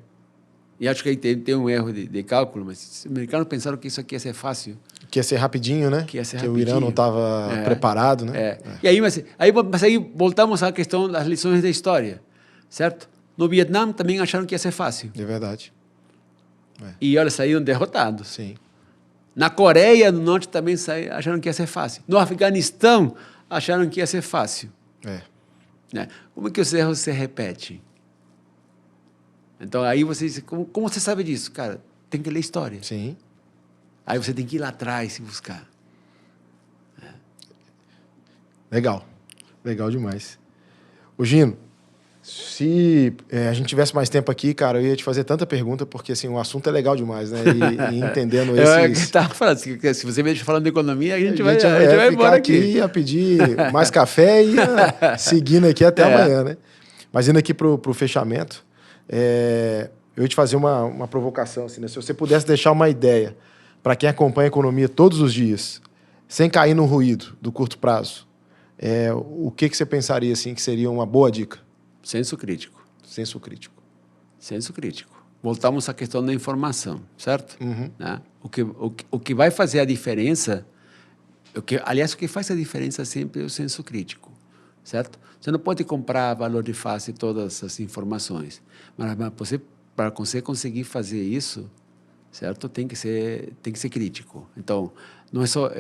e acho que aí tem um erro de cálculo, mas se os americanos pensaram que isso aqui ia ser fácil. Que ia ser rapidinho, né? Que ia ser que rapidinho. O Irã não estava preparado, né? E aí, mas aí voltamos à questão das lições da história, certo? No Vietnã também acharam que ia ser fácil. É verdade. E olha, saíram derrotados. Sim. Na Coreia do Norte também acharam que ia ser fácil. No Afeganistão acharam que ia ser fácil. Né? Como é que os erros se repetem? Então, aí você diz, como você sabe disso? Cara, tem que ler história. Sim. Aí você tem que ir lá atrás e buscar. Legal. Legal demais. Ô, Gino, se a gente tivesse mais tempo aqui, cara, eu ia te fazer tanta pergunta, porque assim, o assunto é legal demais, né? E entendendo esses... Eu estava falando, se você me deixa falando de economia, a gente vai ficar embora aqui. Ia pedir mais café e ia seguindo aqui até amanhã, né? Mas indo aqui pro fechamento, eu ia te fazer uma provocação, assim, né? Se você pudesse deixar uma ideia para quem acompanha a economia todos os dias, sem cair no ruído do curto prazo, o que você pensaria assim, que seria uma boa dica? Senso crítico. Senso crítico. Senso crítico. Voltamos à questão da informação, certo? Né? O que vai fazer a diferença, aliás, o que faz a diferença sempre é o senso crítico, certo? Você não pode comprar a valor de face todas as informações, mas para você conseguir fazer isso, certo? Tem que ser crítico. Então, não é só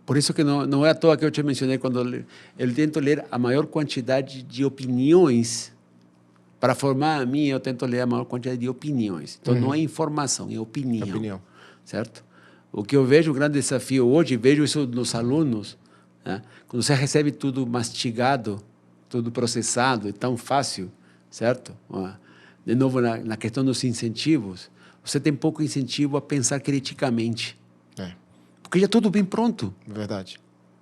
Por isso que não é à toa que eu te mencionei, quando eu tento ler a maior quantidade de opiniões. Para formar a mim, eu tento ler a maior quantidade de opiniões. Então, não é informação, é opinião. Certo? O que eu vejo, o grande desafio hoje, vejo isso nos alunos, né? Quando você recebe tudo mastigado, tudo processado, é tão fácil, certo? De novo, na questão dos incentivos, você tem pouco incentivo a pensar criticamente. Porque já é tudo bem pronto. Verdade.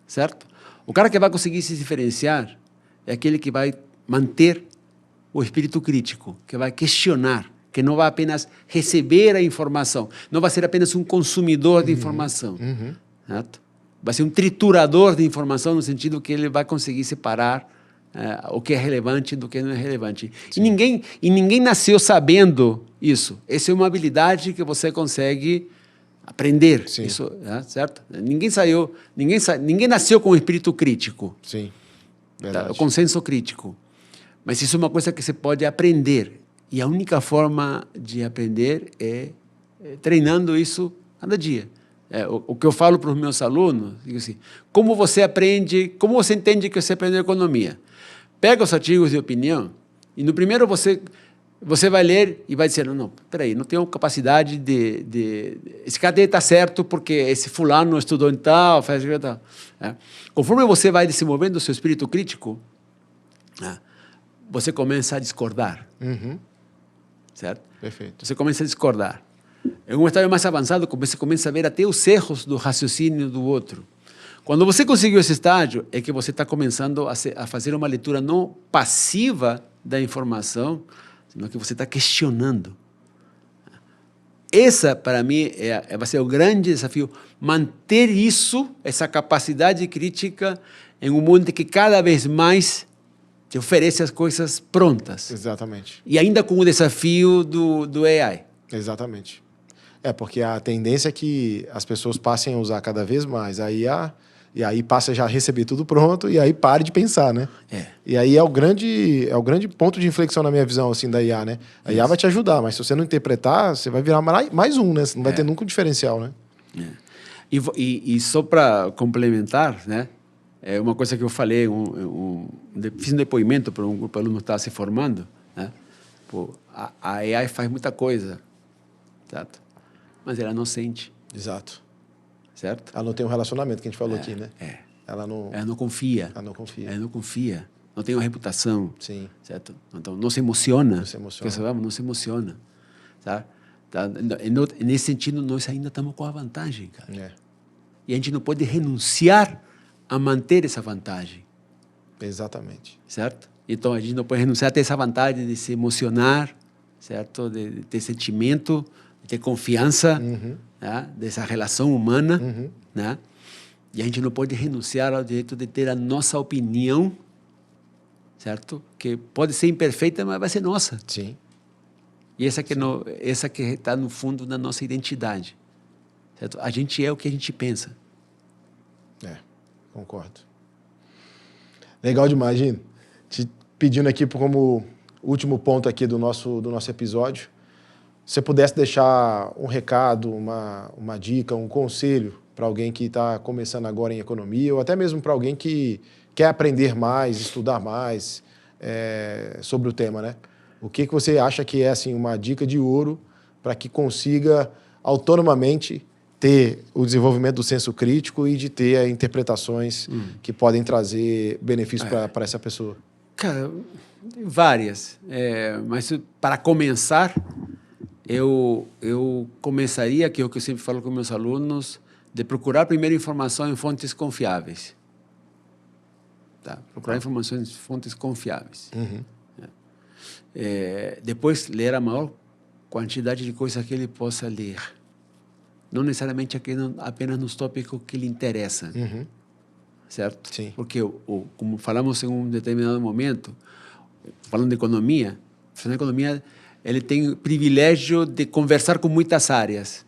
Certo? O cara que vai conseguir se diferenciar é aquele que vai manter o espírito crítico, que vai questionar, que não vai apenas receber a informação, não vai ser apenas um consumidor de informação. Certo? Vai ser um triturador de informação, no sentido que ele vai conseguir separar o que é relevante do que não é relevante. E ninguém nasceu sabendo isso. Essa é uma habilidade que você consegue aprender. Sim. Isso, certo? Ninguém nasceu com o espírito crítico. Sim, verdade. O consenso crítico. Mas isso é uma coisa que você pode aprender. E a única forma de aprender é treinando isso cada dia. O que eu falo para os meus alunos, digo assim, como você entende que você aprendeu economia? Pega os artigos de opinião e no primeiro você vai ler e vai dizer, não, peraí, não tenho capacidade esse cara está certo porque esse fulano estudou em tal, faz tal. Conforme você vai desenvolvendo o seu espírito crítico, você começa a discordar. Certo? Perfeito. Você começa a discordar. Em um estágio mais avançado, você começa a ver até os erros do raciocínio do outro. Quando você conseguiu esse estágio, é que você está começando a fazer uma leitura não passiva da informação, senão que você está questionando. Essa, para mim, vai ser o grande desafio, manter essa capacidade crítica em um mundo que cada vez mais te oferece as coisas prontas. Exatamente. E ainda com o desafio do AI. Exatamente. Porque a tendência é que as pessoas passem a usar cada vez mais a IA, e aí passa já a receber tudo pronto, e aí pare de pensar, né? E aí é o grande ponto de inflexão na minha visão, assim, da IA, né? A IA vai te ajudar, mas se você não interpretar, você vai virar mais um, né? Você não vai ter nunca um diferencial, né? E só para complementar, né? É uma coisa que eu falei, fiz um depoimento para um grupo de alunos que estava se formando, né? A AI faz muita coisa, certo? Mas ela não sente. Exato. Certo? Ela não tem um relacionamento que a gente falou aqui, né? Ela não confia. Ela não confia. Ela não confia. Não tem uma reputação. Sim. Certo? Então, não se emociona. Não se emociona. Não se emociona. Tá? Nesse sentido, nós ainda estamos com a vantagem, cara. E a gente não pode renunciar a manter essa vantagem. Exatamente. Certo? Então, a gente não pode renunciar a ter essa vantagem de se emocionar, certo? De ter sentimento, de ter confiança, né? Dessa relação humana, né? E a gente não pode renunciar ao direito de ter a nossa opinião, certo? Que pode ser imperfeita, mas vai ser nossa. Sim. E essa que está no fundo da nossa identidade, certo? A gente é o que a gente pensa. Concordo. Legal demais, Gino. Te pedindo aqui como último ponto aqui do nosso episódio, se você pudesse deixar um recado, uma dica, um conselho para alguém que está começando agora em economia, ou até mesmo para alguém que quer aprender mais, estudar mais sobre o tema, né? O que você acha que é assim, uma dica de ouro para que consiga autonomamente ter o desenvolvimento do senso crítico e de ter interpretações que podem trazer benefícios para essa pessoa? Cara, várias. Mas para começar, eu começaria, que é o que eu sempre falo com meus alunos, de procurar primeiro informação em fontes confiáveis. Tá? Procurar informações em fontes confiáveis. Depois, ler a maior quantidade de coisas que ele possa ler. Não necessariamente apenas nos tópicos que lhe interessam. Certo? Sim. Porque, como falamos em um determinado momento, falando de economia, ele tem o privilégio de conversar com muitas áreas.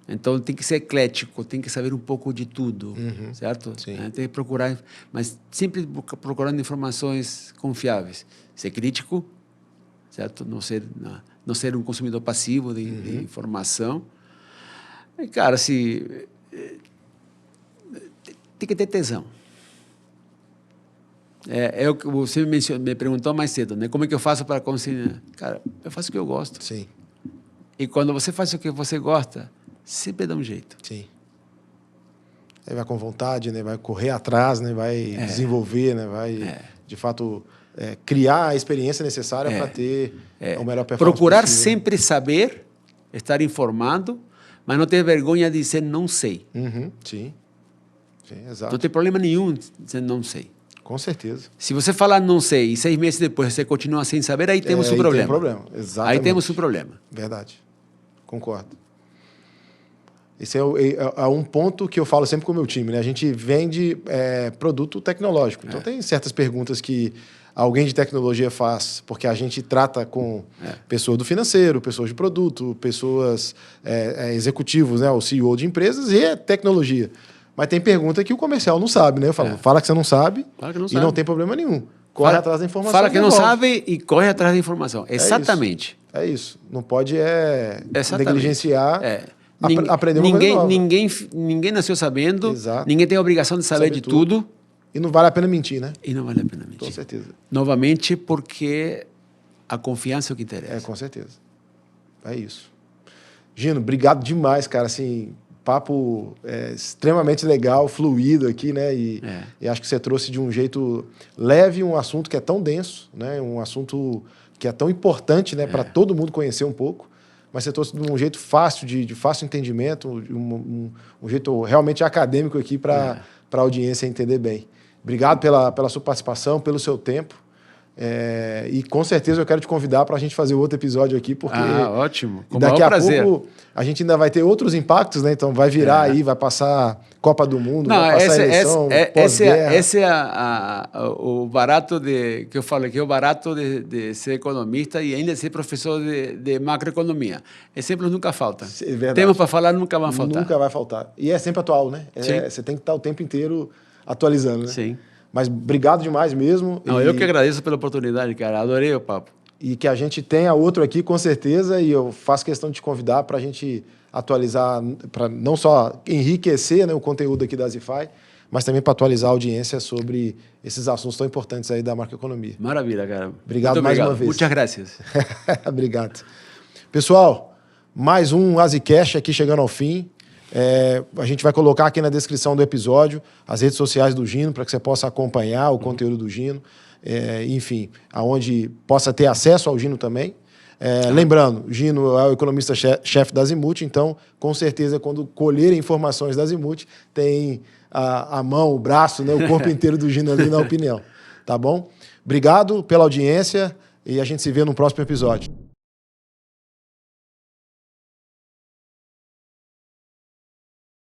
Então, tem que ser eclético, tem que saber um pouco de tudo, certo? Sim. Tem que procurar, mas sempre procurando informações confiáveis. Ser crítico, certo? Não ser um consumidor passivo de informação. E, cara, tem que ter tesão. É o que você me perguntou mais cedo, né? Como é que eu faço para conseguir? Cara, eu faço o que eu gosto. Sim. E quando você faz o que você gosta, sempre dá um jeito. Sim. Aí vai com vontade, né? Vai correr atrás, né? Vai desenvolver, né? Vai, de fato, criar a experiência necessária para ter o melhor performance Procurar possível. sempre saber, estar informado, mas não ter vergonha de dizer não sei. Uhum. Sim. Sim, exato. Não tem problema nenhum dizer não sei. Com certeza. Se você falar não sei e 6 meses depois você continua sem saber, aí temos um problema. Tem problema, exatamente. Aí temos um problema. Verdade. Concordo. Esse é um ponto que eu falo sempre com o meu time, né? A gente vende produto tecnológico. Então, tem certas perguntas que alguém de tecnologia faz, porque a gente trata com pessoas do financeiro, pessoas de produto, pessoas executivos, né? O CEO de empresas e é tecnologia. Mas tem pergunta que o comercial não sabe, né? Eu falo, fala que você não sabe, Fala que não e sabe. não tem problema nenhum. Corre atrás da informação. Fala que não devolve. sabe e corre atrás da informação. Exatamente. É isso. Não pode Exatamente. negligenciar, aprender uma ninguém, coisa nova. Ninguém nasceu sabendo, Exato. ninguém tem a obrigação de saber de tudo. E não vale a pena mentir, né? E não vale a pena mentir. Com certeza. Novamente, porque a confiança é o que interessa. Com certeza. É isso. Gino, obrigado demais, cara. Assim, papo extremamente legal, fluido aqui, né? E acho que você trouxe de um jeito leve um assunto que é tão denso, né? Um assunto que é tão importante, né? Para todo mundo conhecer um pouco. Mas você trouxe de um jeito fácil, de fácil entendimento, um jeito realmente acadêmico aqui para a audiência entender bem. Obrigado pela sua participação, pelo seu tempo. E com certeza eu quero te convidar para a gente fazer outro episódio aqui, porque ótimo. Com daqui a prazer. pouco a gente ainda vai ter outros impactos, né? Então vai virar aí, vai passar Copa do Mundo, vai passar eleição, pós-guerra. Esse é o barato que eu falo aqui, o barato de ser economista e ainda ser professor de macroeconomia. Exemplos nunca faltam. É verdade. Temas para falar nunca vai faltar. Nunca vai faltar. E é sempre atual, né? Você tem que estar o tempo inteiro atualizando, né? Sim. Mas obrigado demais mesmo. Não, eu que agradeço pela oportunidade, cara. Adorei o papo. E que a gente tenha outro aqui, com certeza, e eu faço questão de te convidar para a gente atualizar, para não só enriquecer, né, o conteúdo aqui da Azify, mas também para atualizar a audiência sobre esses assuntos tão importantes aí da macroeconomia. Maravilha, cara. Obrigado mais uma vez. Muitas graças. Obrigado. Pessoal, mais um AziCast aqui chegando ao fim. A gente vai colocar aqui na descrição do episódio as redes sociais do Gino para que você possa acompanhar o conteúdo do Gino, enfim, aonde possa ter acesso ao Gino também. Lembrando, Gino é o economista-chefe da Azimuth, então, com certeza, quando colherem informações da Azimuth, tem a mão, o braço, né, o corpo inteiro do Gino ali na opinião. Tá bom? Obrigado pela audiência e a gente se vê no próximo episódio.